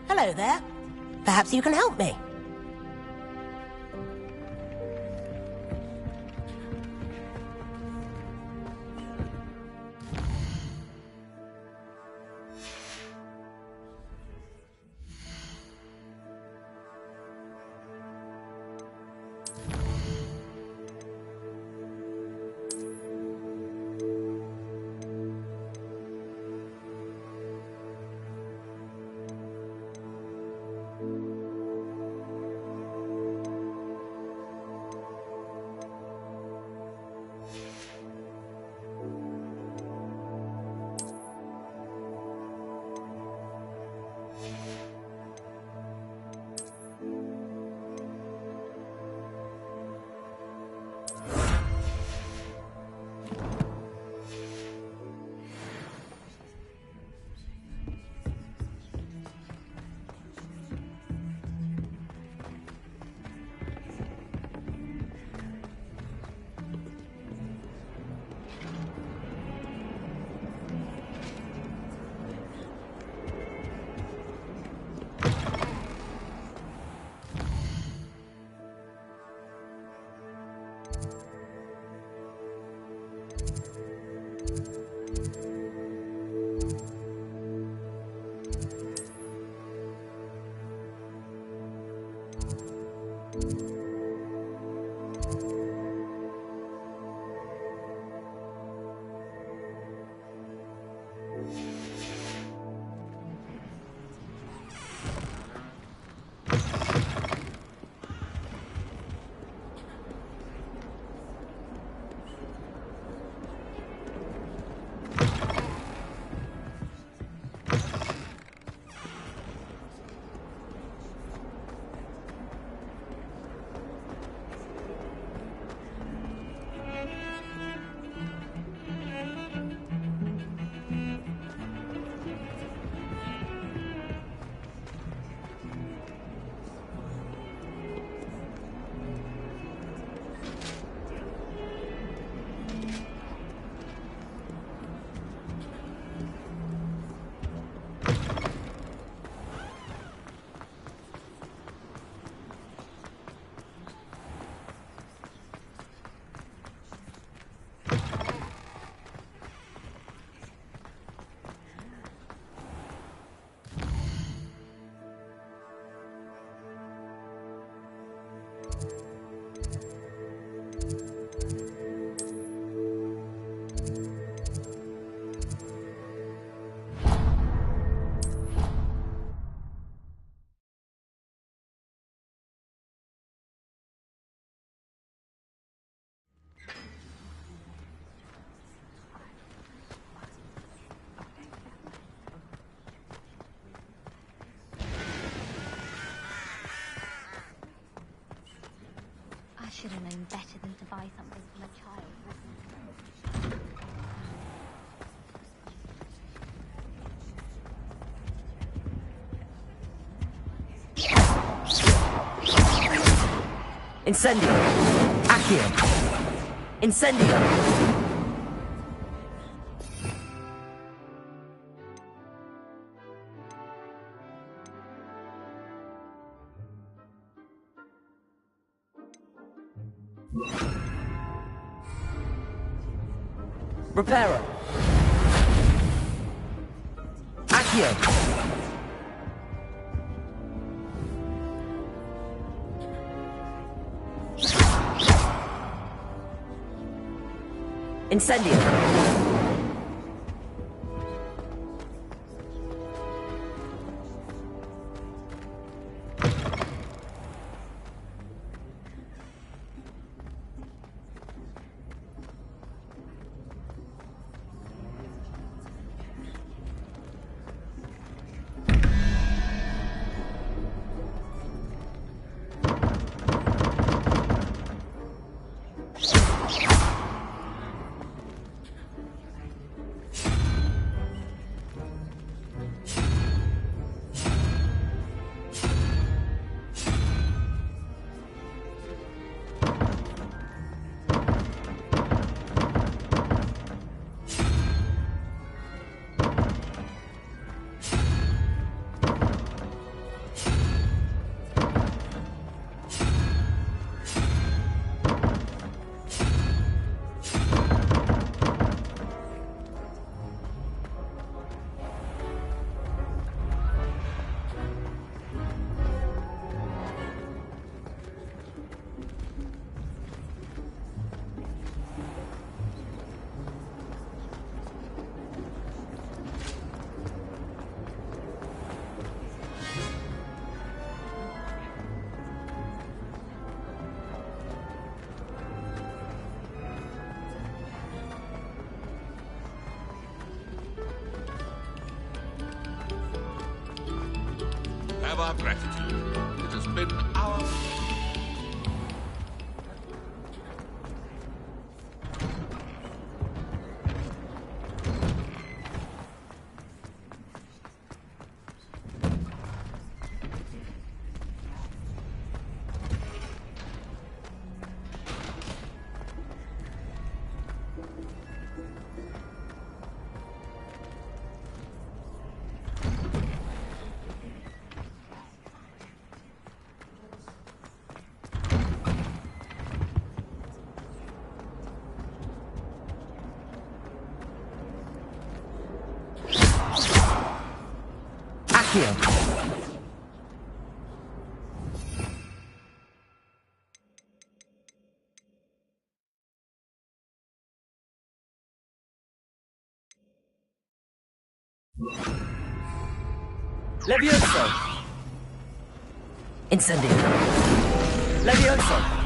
Hello there. Perhaps you can help me. I should have known better than to buy something from a child. Incendio! Accio! Incendio! Reparo! Accio! Incendio! have our gratitude. It has been our... Levioso! Incendio! Levioso!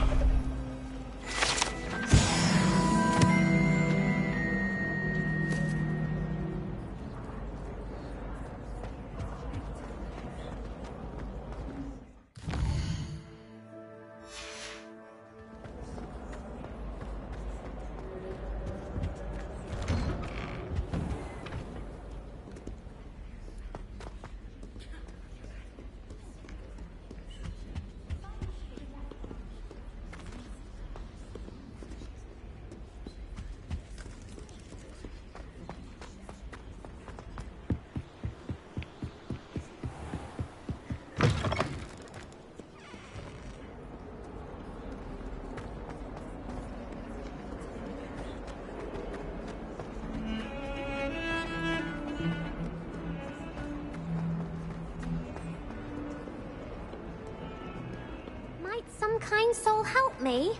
Some kind soul help me?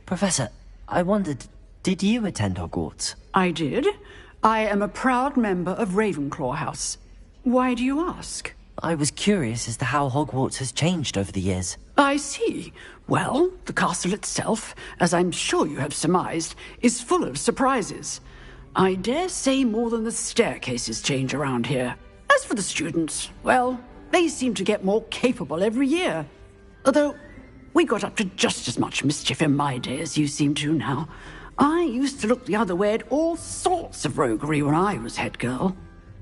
Professor, I wondered, did you attend Hogwarts? I did. I am a proud member of Ravenclaw House. Why do you ask? I was curious as to how Hogwarts has changed over the years. I see. Well, the castle itself, as I'm sure you have surmised, is full of surprises. I dare say more than the staircases change around here. As for the students, well, they seem to get more capable every year. Although, we got up to just as much mischief in my day as you seem to now. I used to look the other way at all sorts of roguery when I was head girl.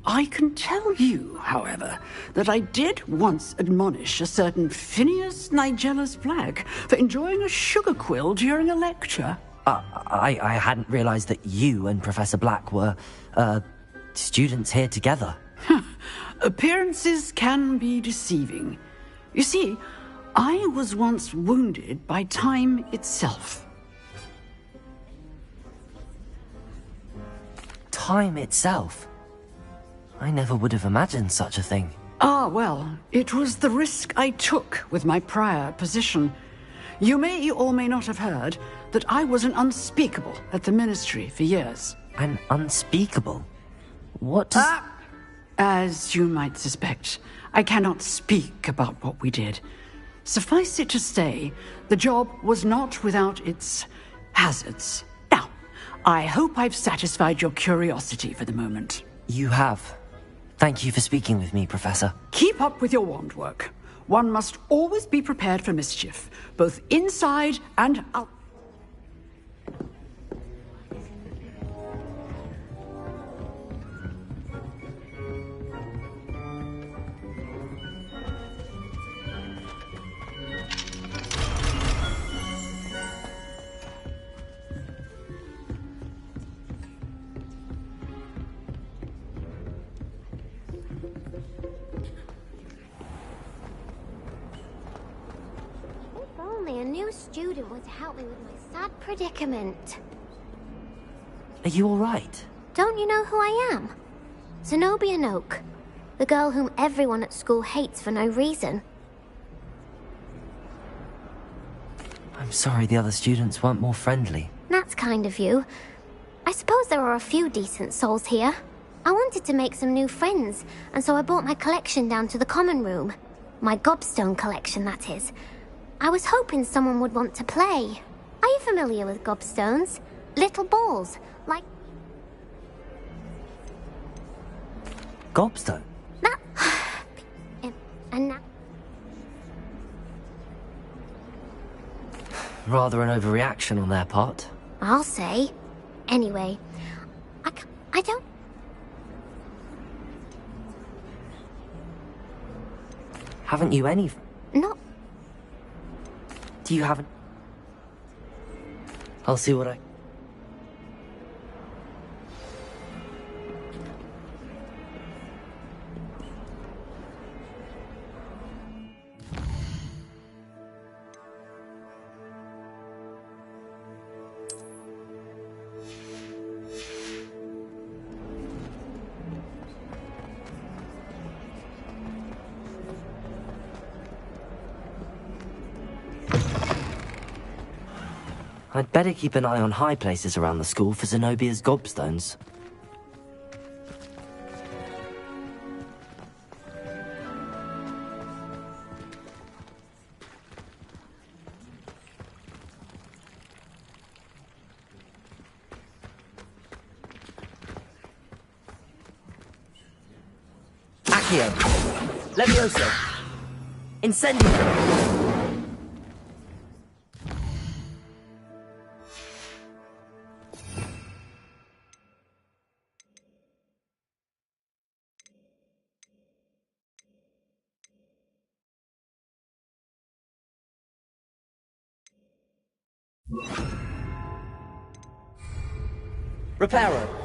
I can tell you, however, that I did once admonish a certain Phineas Nigellus Black for enjoying a sugar quill during a lecture. I hadn't realized that you and Professor Black were, students here together. Appearances can be deceiving. You see, I was once wounded by time itself. Time itself? I never would have imagined such a thing. Ah, well, it was the risk I took with my prior position. You may or may not have heard that I was an unspeakable at the Ministry for years. An unspeakable? What does... As you might suspect, I cannot speak about what we did. Suffice it to say, the job was not without its hazards. Now, I hope I've satisfied your curiosity for the moment. You have. Thank you for speaking with me, Professor. Keep up with your wand work. One must always be prepared for mischief, both inside and out. A new student was to help me with my sad predicament. Are you all right? Don't you know who I am? Zenobia Noak, the girl whom everyone at school hates for no reason. I'm sorry the other students weren't more friendly. That's kind of you. I suppose there are a few decent souls here. I wanted to make some new friends, and so I brought my collection down to the common room. My gobstone collection, that is. I was hoping someone would want to play. Are you familiar with gobstones? Little balls, like... Gobstone? That... and now... Rather an overreaction on their part. I'll say. Anyway, I don't... Haven't you any... No. Do you have... I'll see what I... I'd better keep an eye on high places around the school for Zenobia's gobstones. Accio! Levioso! Incendio! Reparo.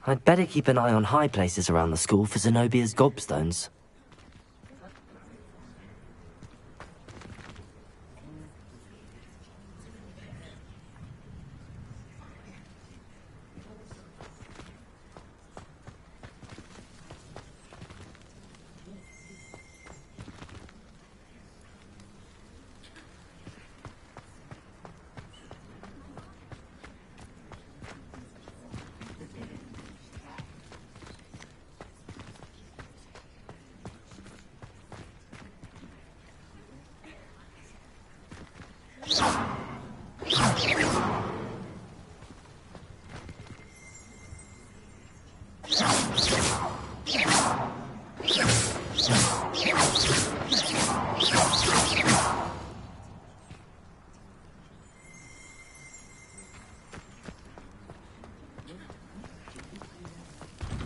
I'd better keep an eye on high places around the school for Zenobia's gobstones.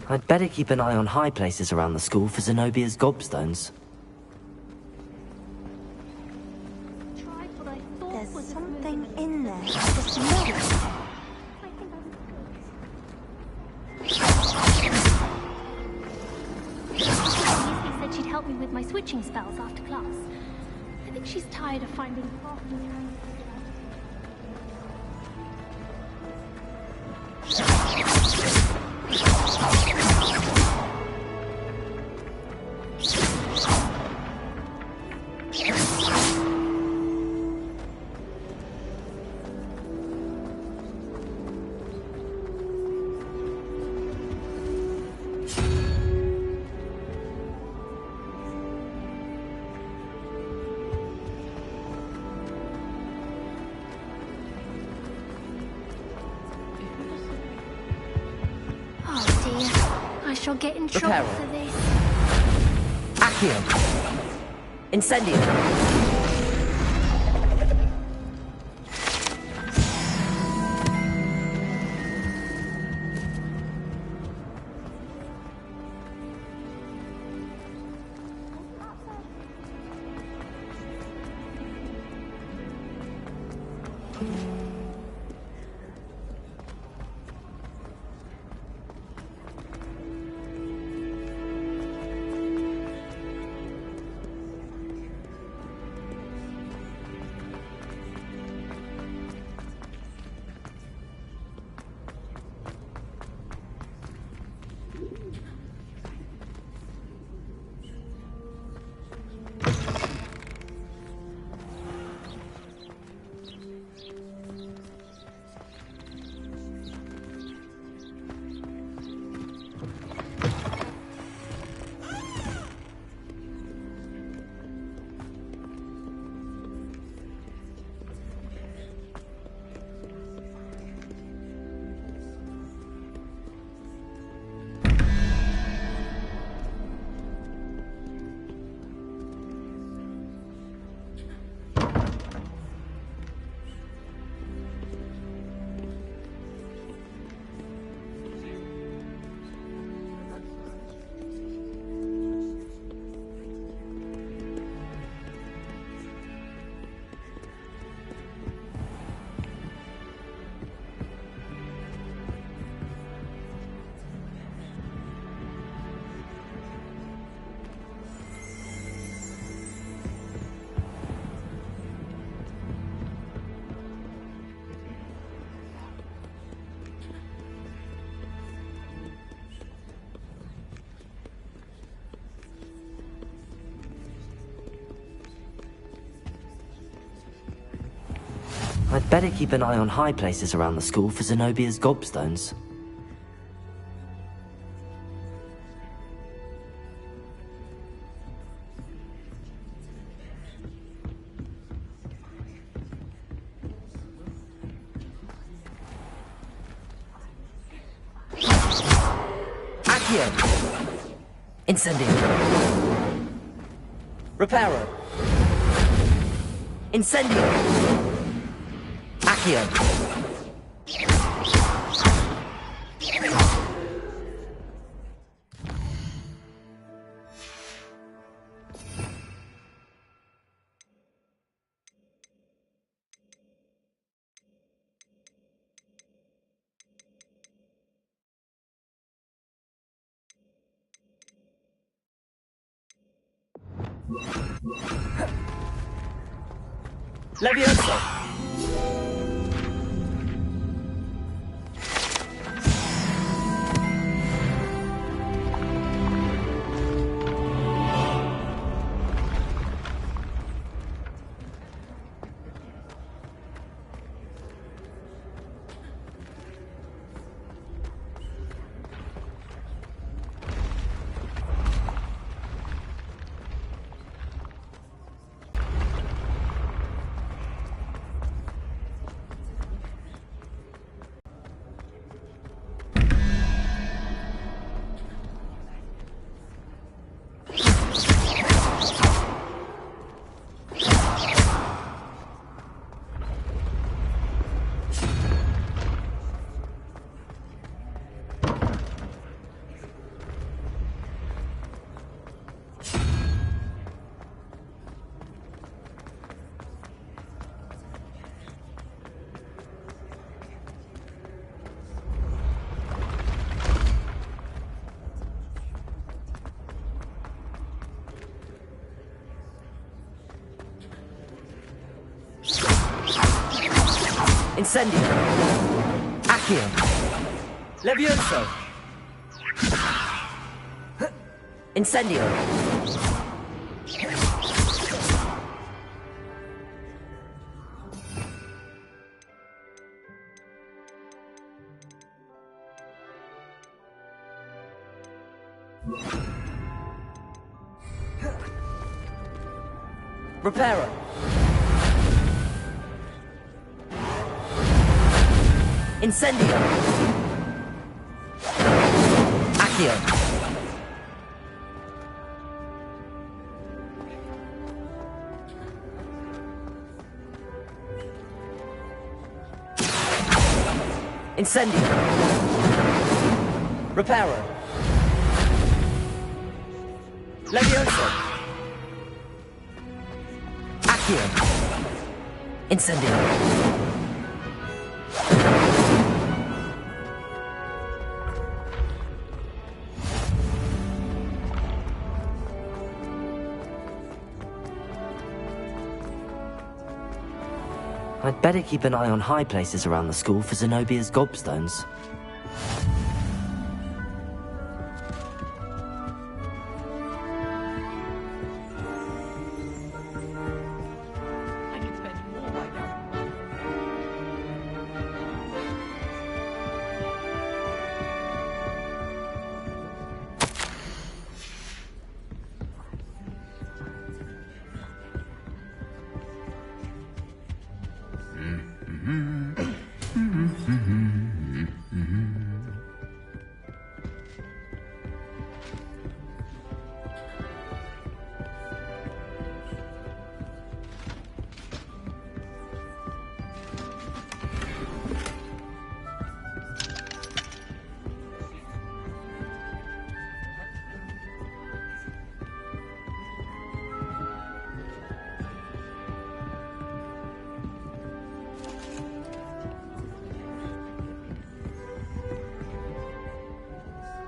I'd better keep an eye on high places around the school for Zenobia's gobstones. There's something in there. I just know it. Weasley said she'd help me with my switching spells after class. I think she's tired of finding crafty things. I'll get in trouble for this. Accio! Incendio! I'd better keep an eye on high places around the school for Zenobia's gobstones. Accio! Incendio! Reparo! Incendio! Accio! Levioso! Incendio! Accio! Levioso! Incendio! Reparo! Incendio! Accio! Incendio! Reparo! Levioso! Accio! Incendio! I'd better keep an eye on high places around the school for Zenobia's gobstones.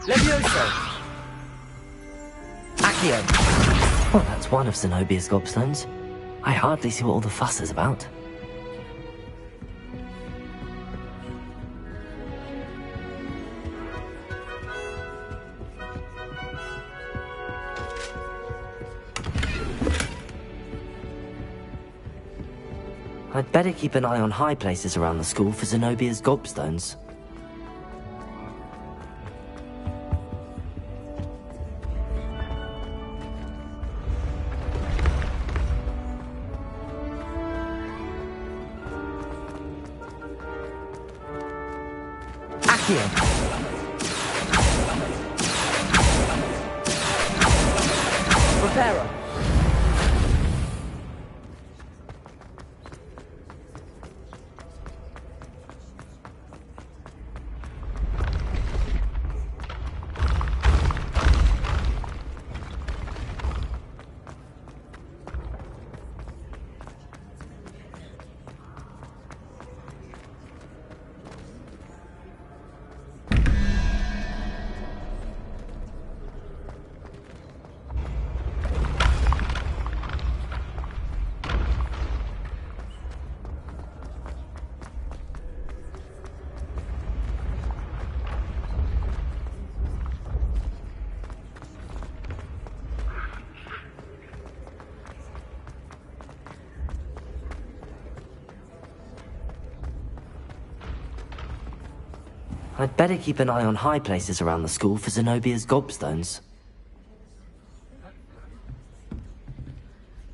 Levioso! Accio! Well, that's one of Zenobia's gobstones. I hardly see what all the fuss is about. I'd better keep an eye on high places around the school for Zenobia's gobstones. Accio! Reparo! I'd better keep an eye on high places around the school for Zenobia's gobstones.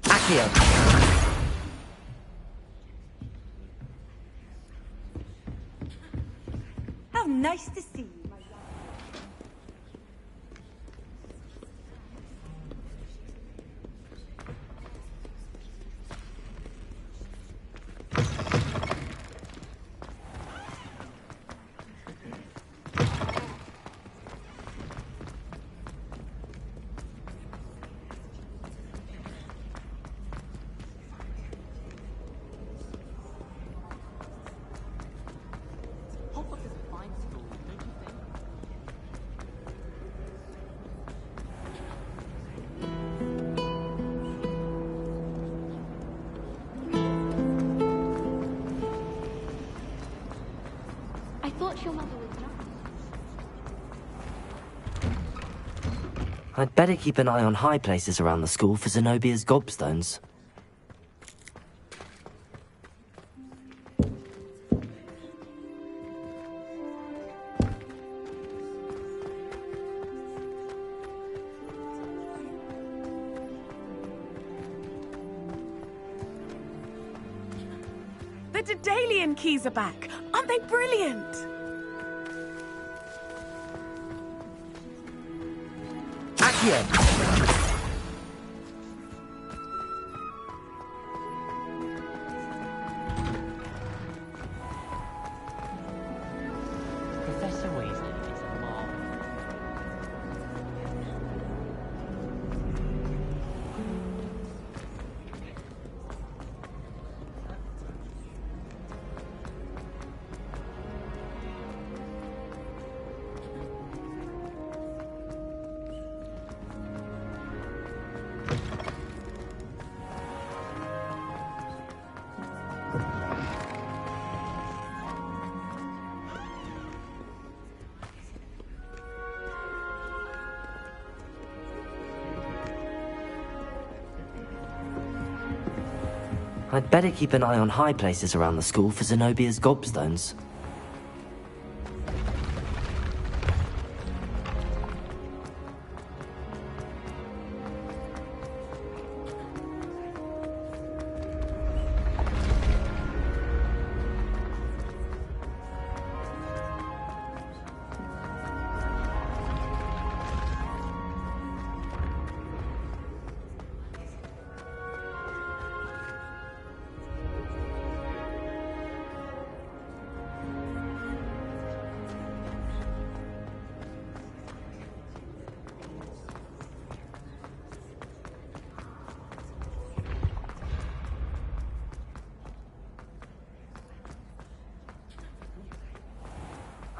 Accio! How nice to see you. I thought your mother was drunk. I'd better keep an eye on high places around the school for Zenobia's gobstones. The Daedalian keys are back. Aren't they brilliant? Accio! Professor Weasley is a marvel. I'd better keep an eye on high places around the school for Zenobia's gobstones.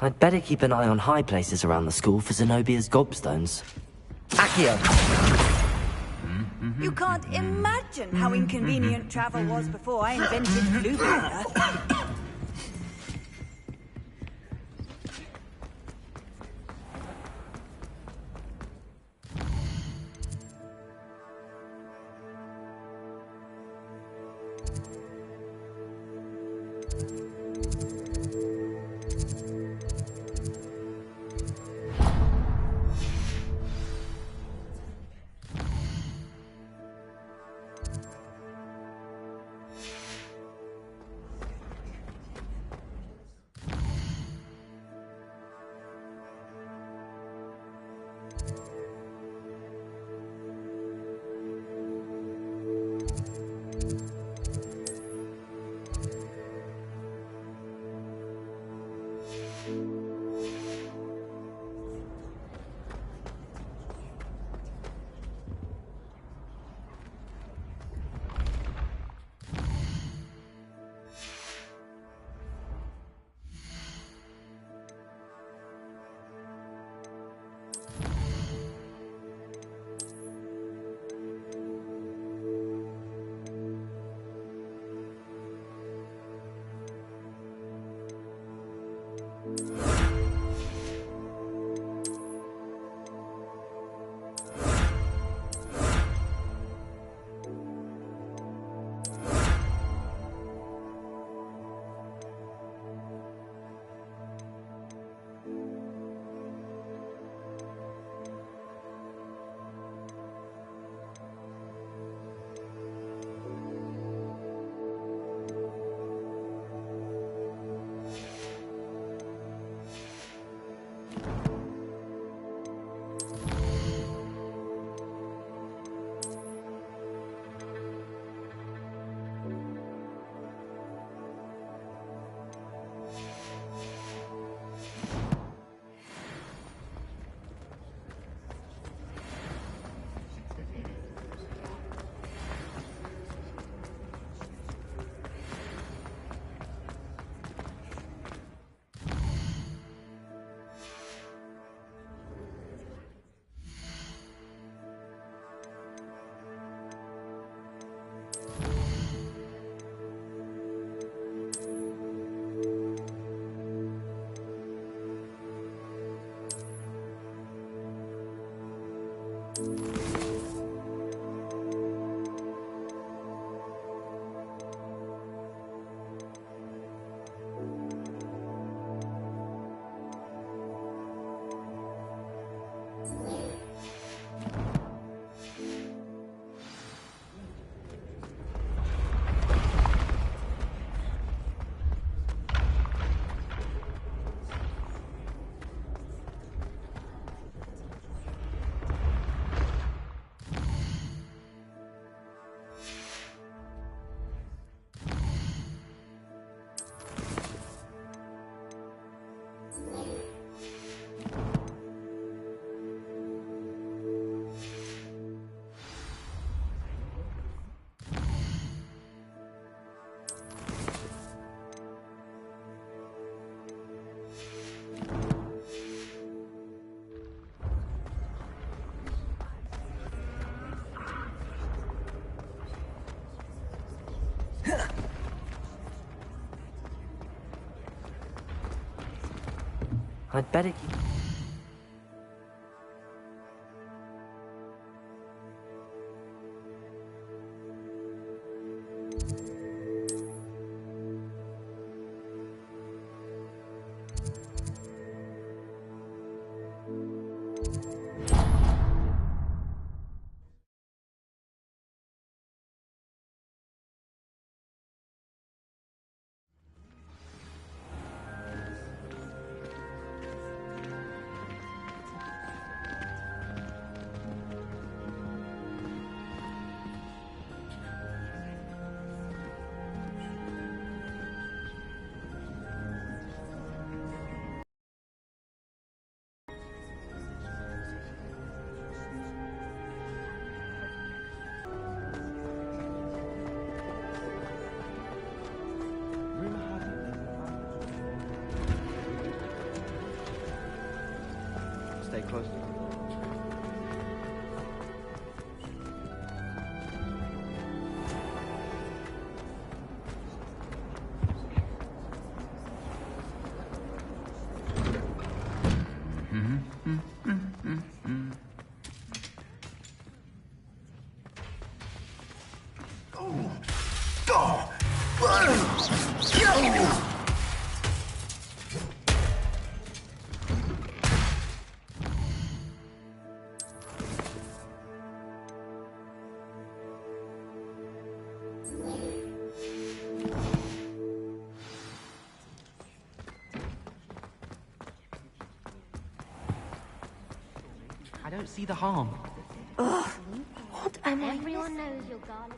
I'd better keep an eye on high places around the school for Zenobia's gobstones. Accio! You can't imagine how inconvenient travel was before I invented Blueberry. I'd better keep... Stay close. I don't see the harm. Ugh, what am I Everyone knows your garlic.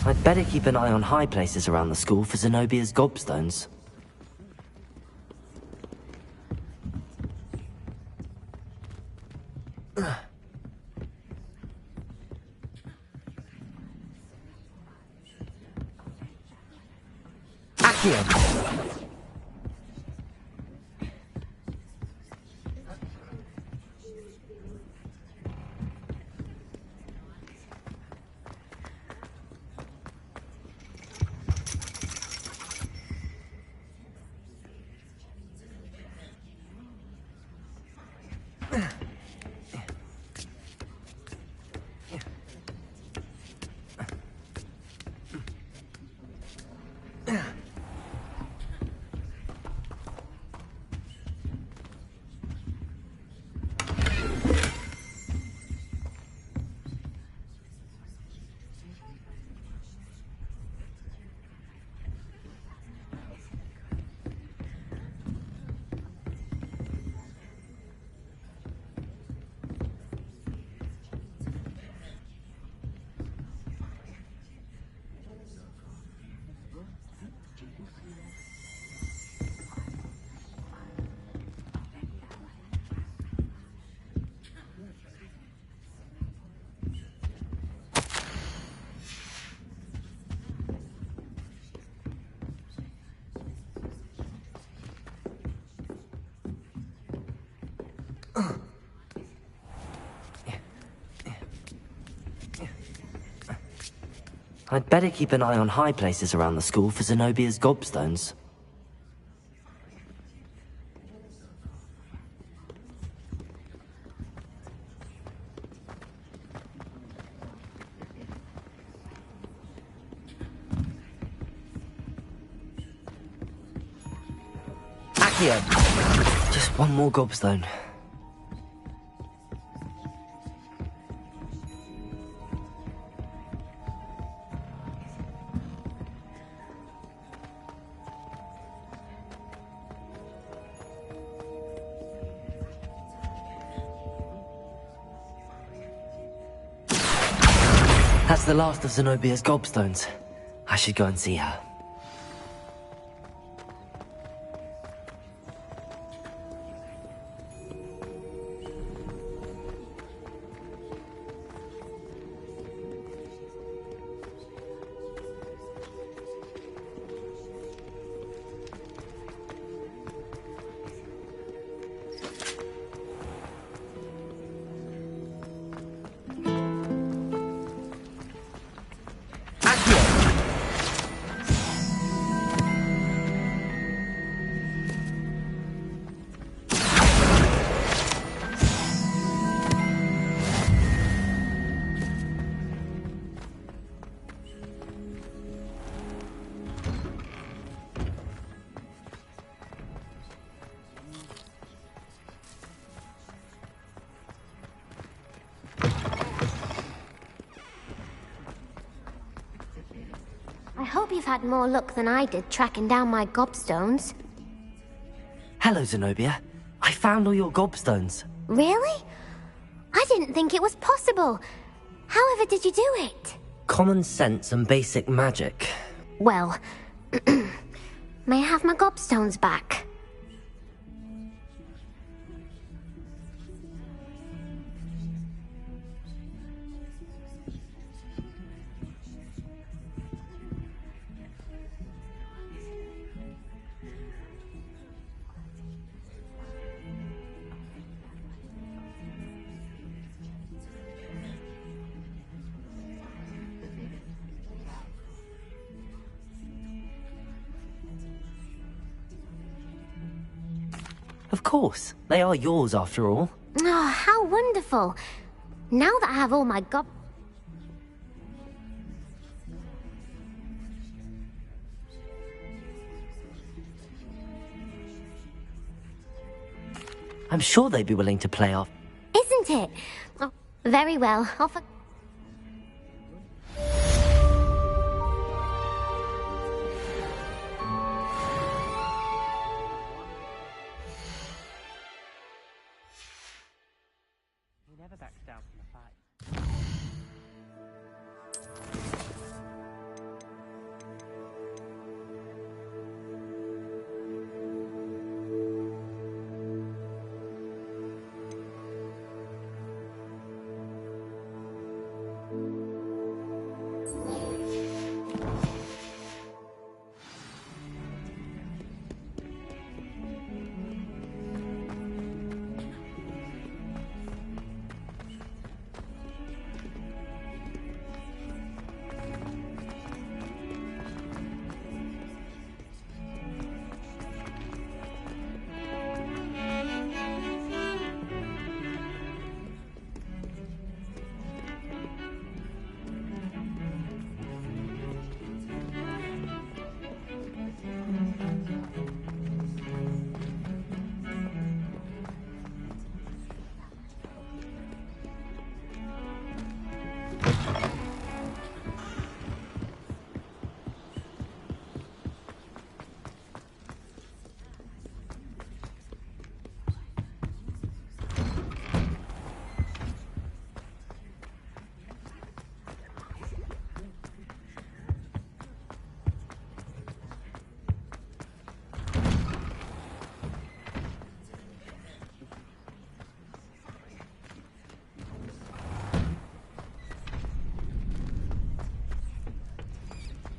I'd better keep an eye on high places around the school for Zenobia's gobstones. Accio! I'd better keep an eye on high places around the school for Zenobia's gobstones. Accio! Just one more gobstone. That's the last of Zenobia's gobstones. I should go and see her. I hope you've had more luck than I did tracking down my gobstones. Hello, Zenobia. I found all your gobstones. Really? I didn't think it was possible. However did you do it? Common sense and basic magic. Well, may I have my gobstones back? Of course. They are yours, after all. Oh, how wonderful. Now that I have all my I'm sure they'd be willing to play off. Isn't it? Oh, very well. He never backs down from a fight.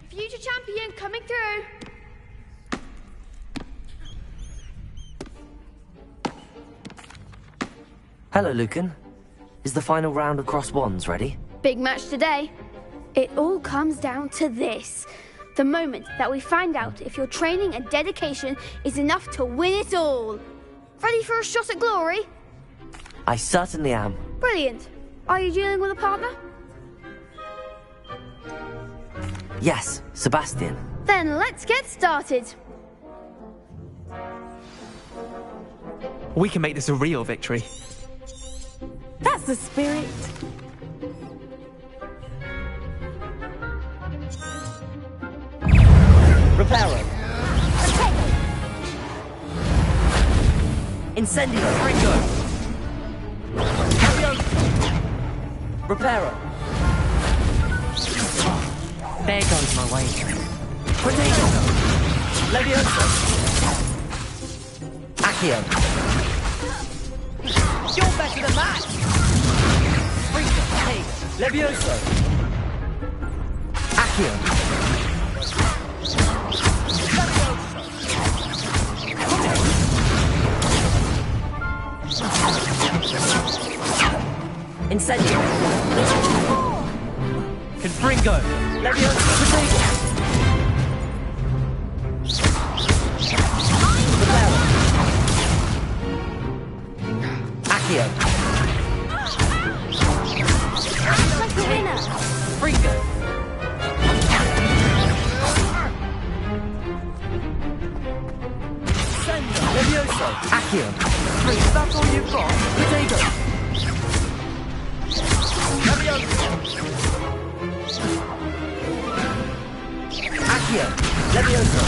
Future champion coming through. Hello, Lucan. Is the final round of cross wands ready? Big match today. It all comes down to this. The moment that we find out if your training and dedication is enough to win it all. Ready for a shot at glory? I certainly am. Brilliant. Are you dealing with a partner? Yes, Sebastian. Then let's get started. We can make this a real victory. That's the spirit. Reparo. Incendio. Ringo. Reparo. There goes my way. Potato. Levioso. Accio. You're better than that! Freezer. Hey. Levioso. Accio. Incendio. Confringo. Levioso. Potato. Accio. Like the winner. Freezer. Levioso. Accio. Freeze, that's all you've got. Potato. Levioso. Accio. Levioso.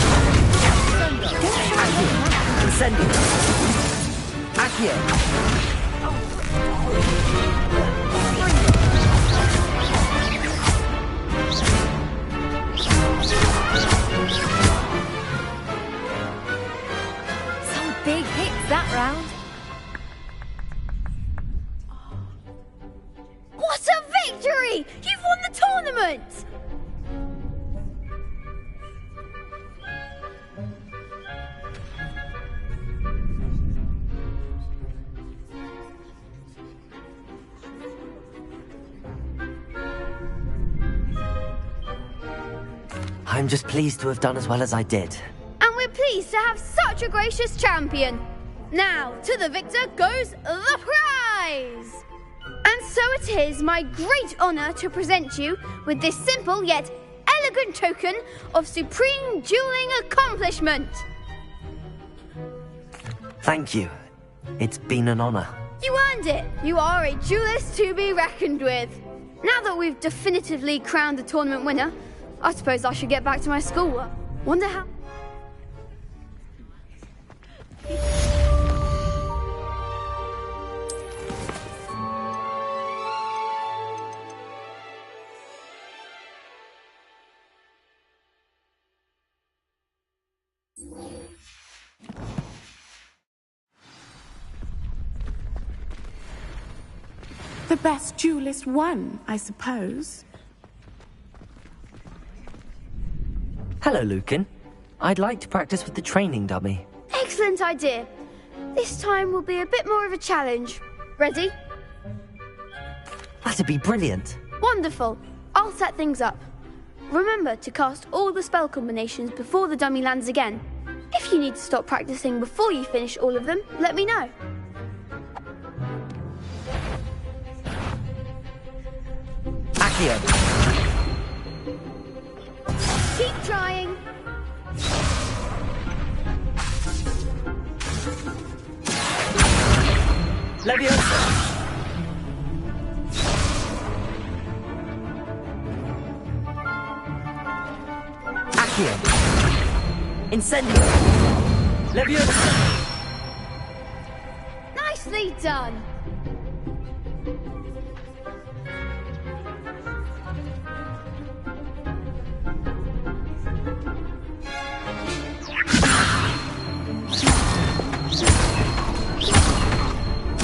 Accio. Incendio. Accio. Some big hits that round. What a victory! You've won the tournament! I'm just pleased to have done as well as I did. And we're pleased to have such a gracious champion. Now, to the victor goes the prize! And so it is my great honour to present you with this simple yet elegant token of supreme dueling accomplishment. Thank you. It's been an honor. You earned it. You are a duelist to be reckoned with. Now that we've definitively crowned the tournament winner, I suppose I should get back to my schoolwork. Wonder how... The best duelist won, I suppose. Hello, Lucan. I'd like to practice with the training dummy. Excellent idea. This time will be a bit more of a challenge. Ready? That'd be brilliant. Wonderful. I'll set things up. Remember to cast all the spell combinations before the dummy lands again. If you need to stop practicing before you finish all of them, let me know. Accio. Keep trying. Leviosa. Accio. Incendio. Leviosa. Nicely done.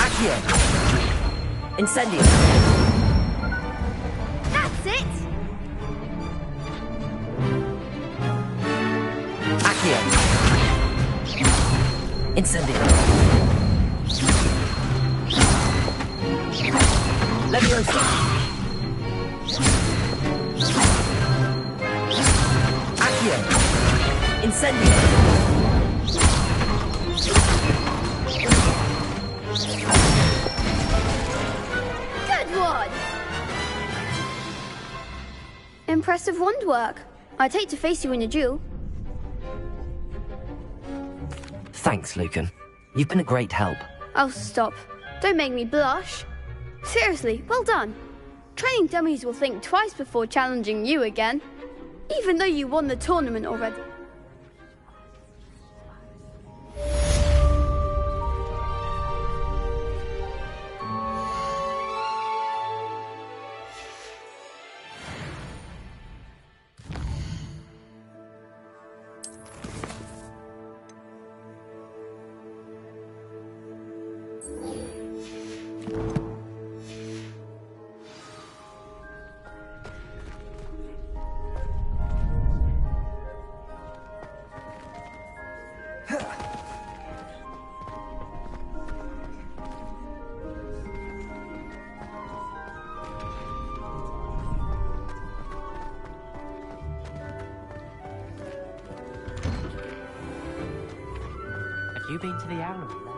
Accio. Incendio. That's it. Accio. Incendio. Leviosa. Accio. Incendio. Good one. Impressive wand work. I'd hate to face you in a duel. Thanks, Lucan. You've been a great help. Oh, stop. Don't make me blush. Seriously, well done. Training dummies will think twice before challenging you again. Even though you won the tournament already. Have you been to the armory then?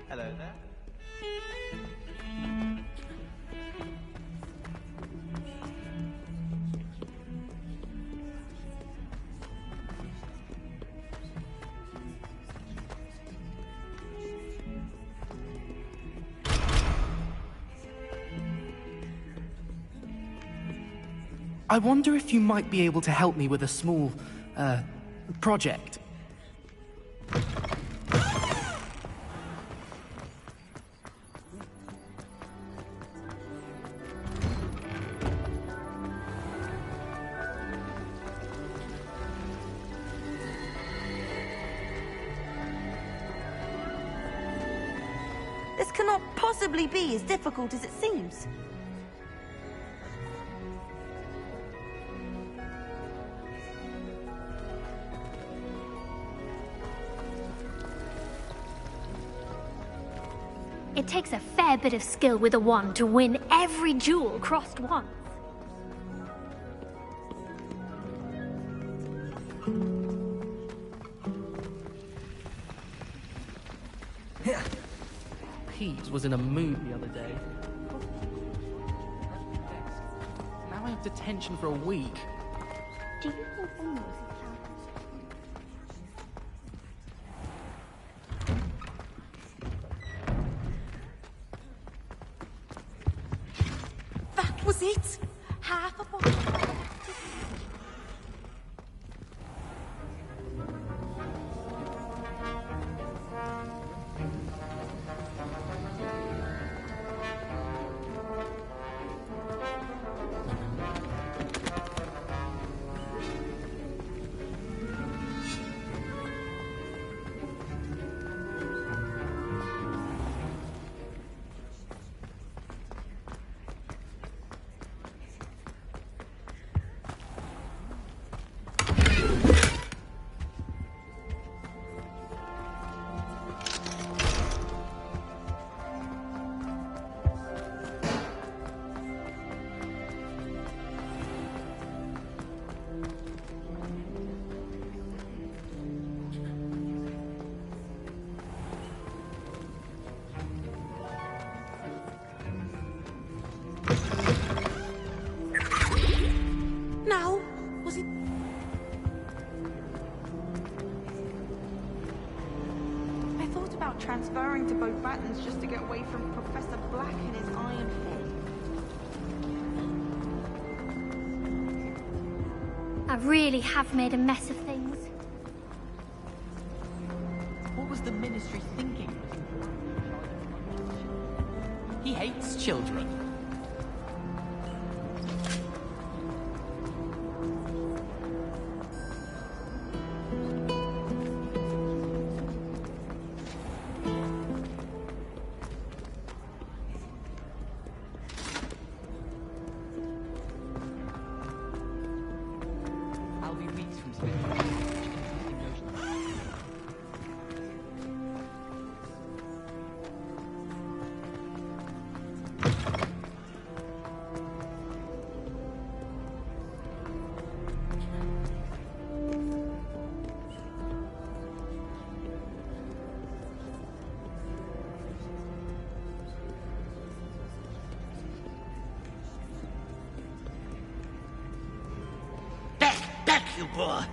Hello there. I wonder if you might be able to help me with a small, project. This cannot possibly be as difficult as it seems. It takes a fair bit of skill with a wand to win every duel crossed once. Pete was in a mood the other day. Now I have detention for a week. Do you think Amos is counting? That was it. Half a bottle. Now, was it... I thought about transferring to both Battens just to get away from Professor Black and his iron head. I really have made a mess of things. What was the Ministry thinking? He hates children. I'll be weeks from spending. Back, you boy!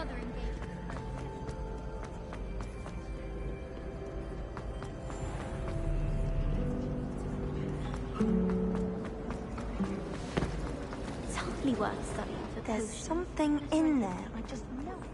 another engagement. It's hardly worth studying for There's potions. something in there. I just know it.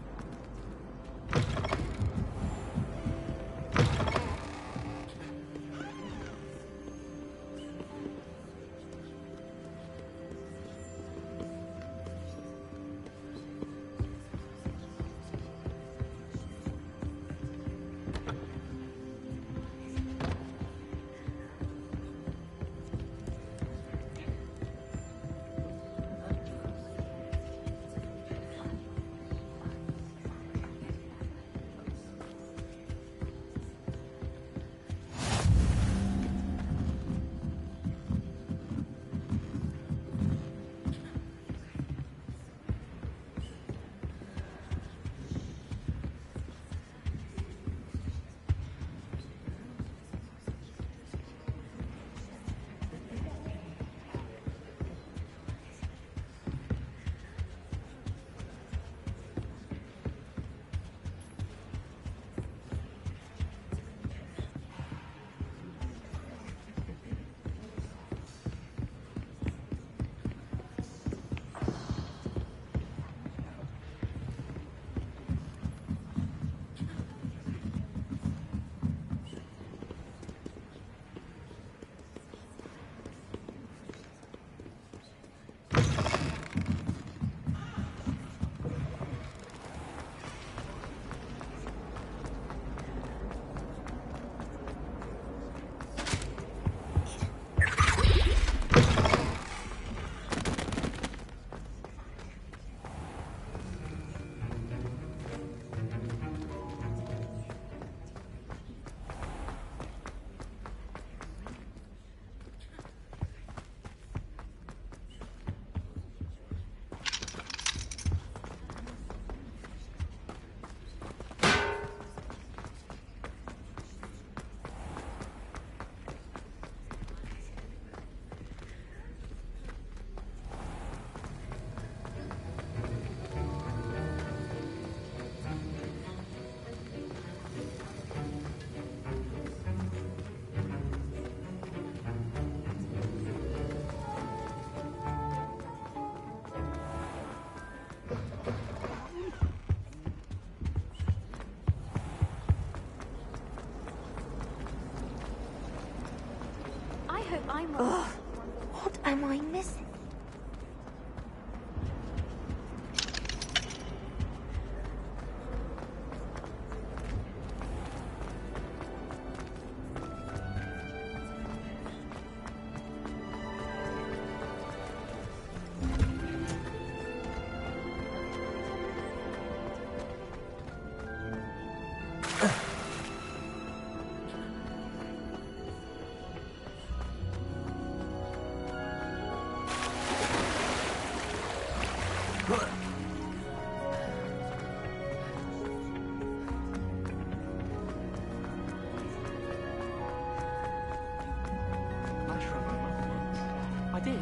Ugh, what am I missing? I did.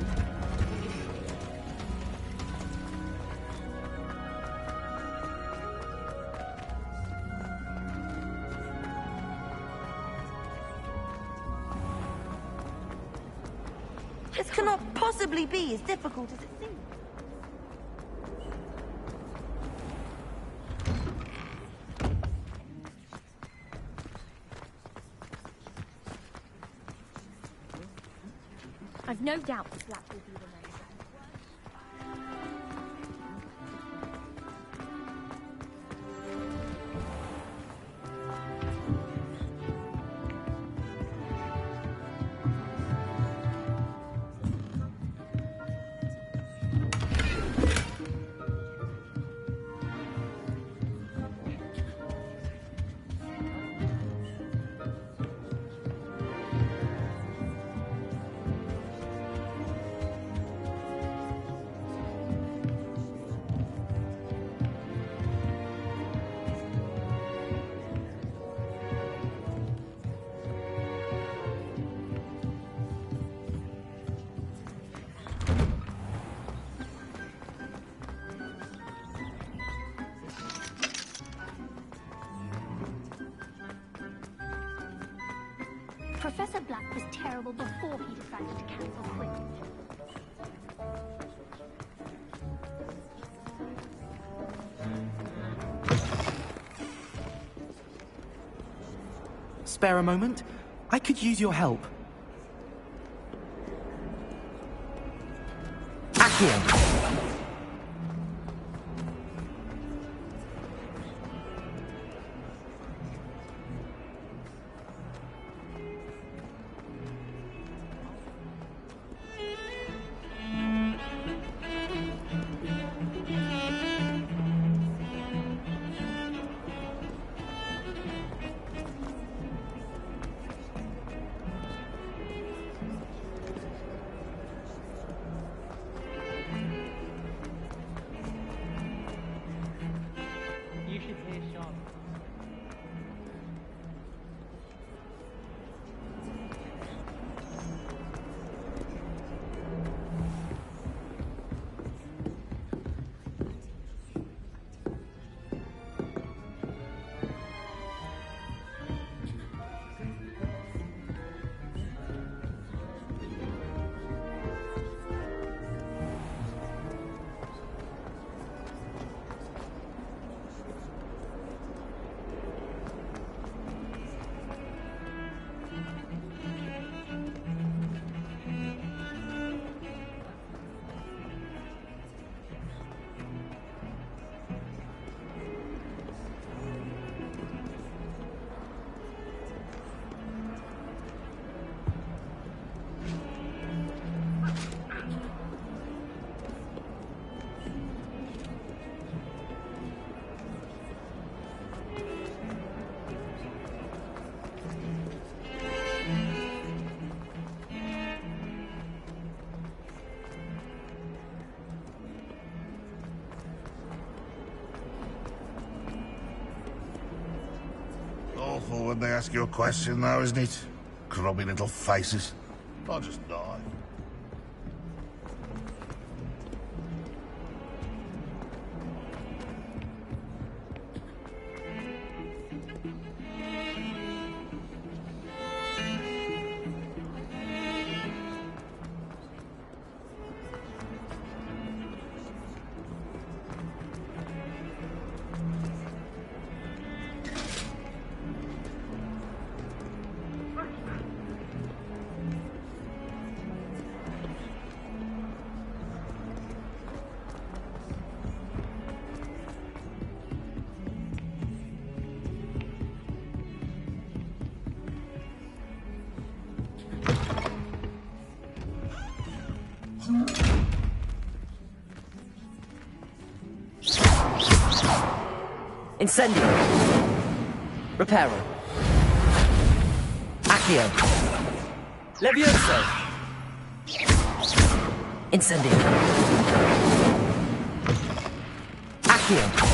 This cannot possibly be as difficult as it seems. I've no doubt this lap will be the next. Black was terrible before he decided to cancel Quidditch. Spare a moment? I could use your help. Accio! You should hear Sharp. Awful when they ask you a question, though, isn't it? Grubby little faces. I'll just die. Incendio. Reparo. Accio. Levioso. Incendio. Accio.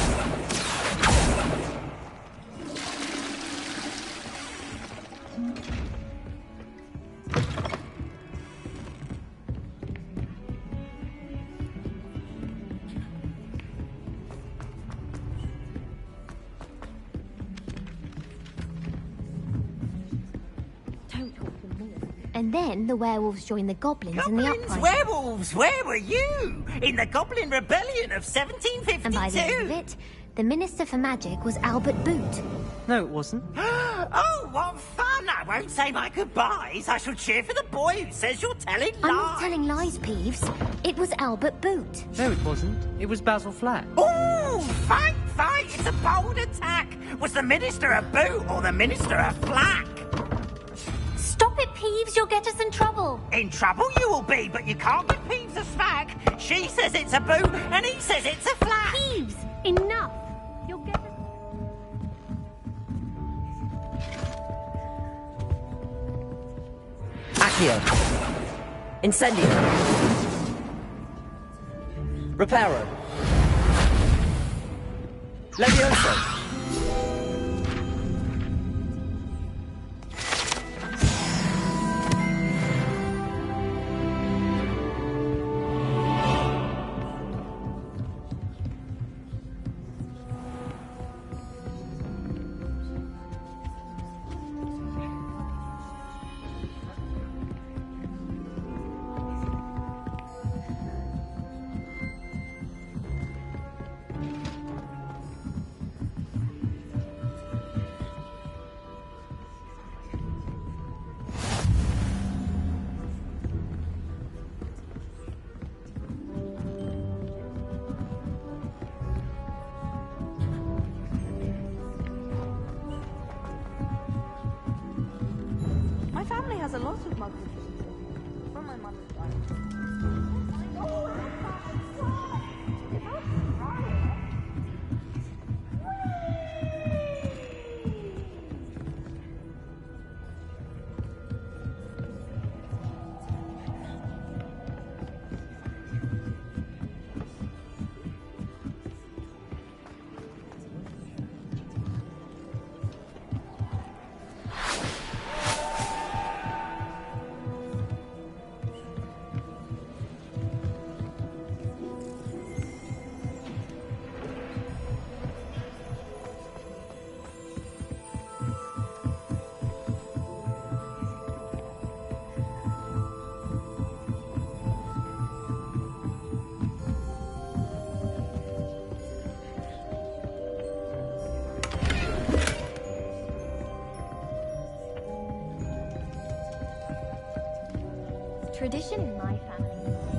And then the werewolves joined the goblins in the uprising. Werewolves, where were you? In the Goblin Rebellion of 1752. And by the end of it, the Minister for Magic was Albert Boot. No, it wasn't. Oh, what fun! I won't say my goodbyes. I shall cheer for the boy who says you're telling lies. I'm not telling lies, Peeves. It was Albert Boot. No, it wasn't. It was Basil Flack. Ooh, fight! It's a bold attack. Was the Minister a Boot or the Minister a Flack? Stop it, Peeves. You'll get us in trouble. In trouble you will be, but you can't give Peeves a smack. She says it's a Boot, and he says it's a Flack. Peeves, enough. You'll get us... Accio. Incendio. Reparo. Levioso. smuggled from my mother's side. Tradition in my family.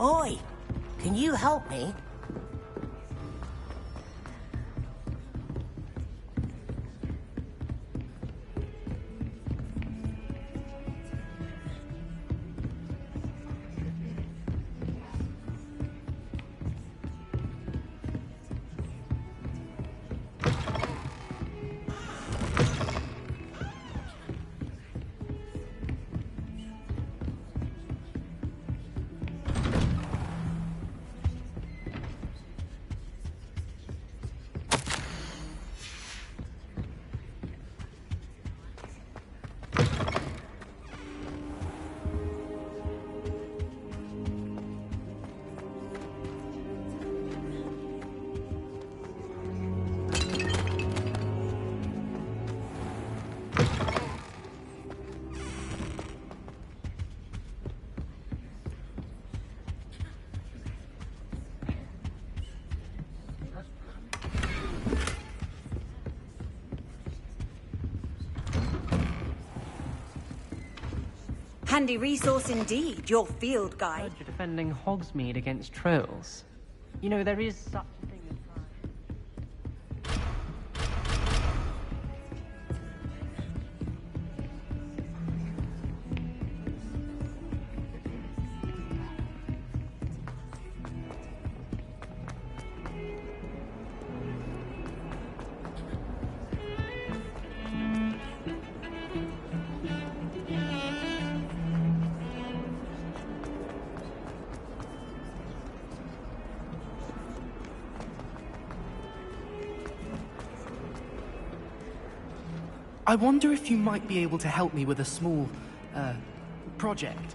Oi! Can you help me? Handy resource indeed, your field guide. You're defending Hogsmeade against trolls. You know, there is such a thing as I wonder if you might be able to help me with a small, project.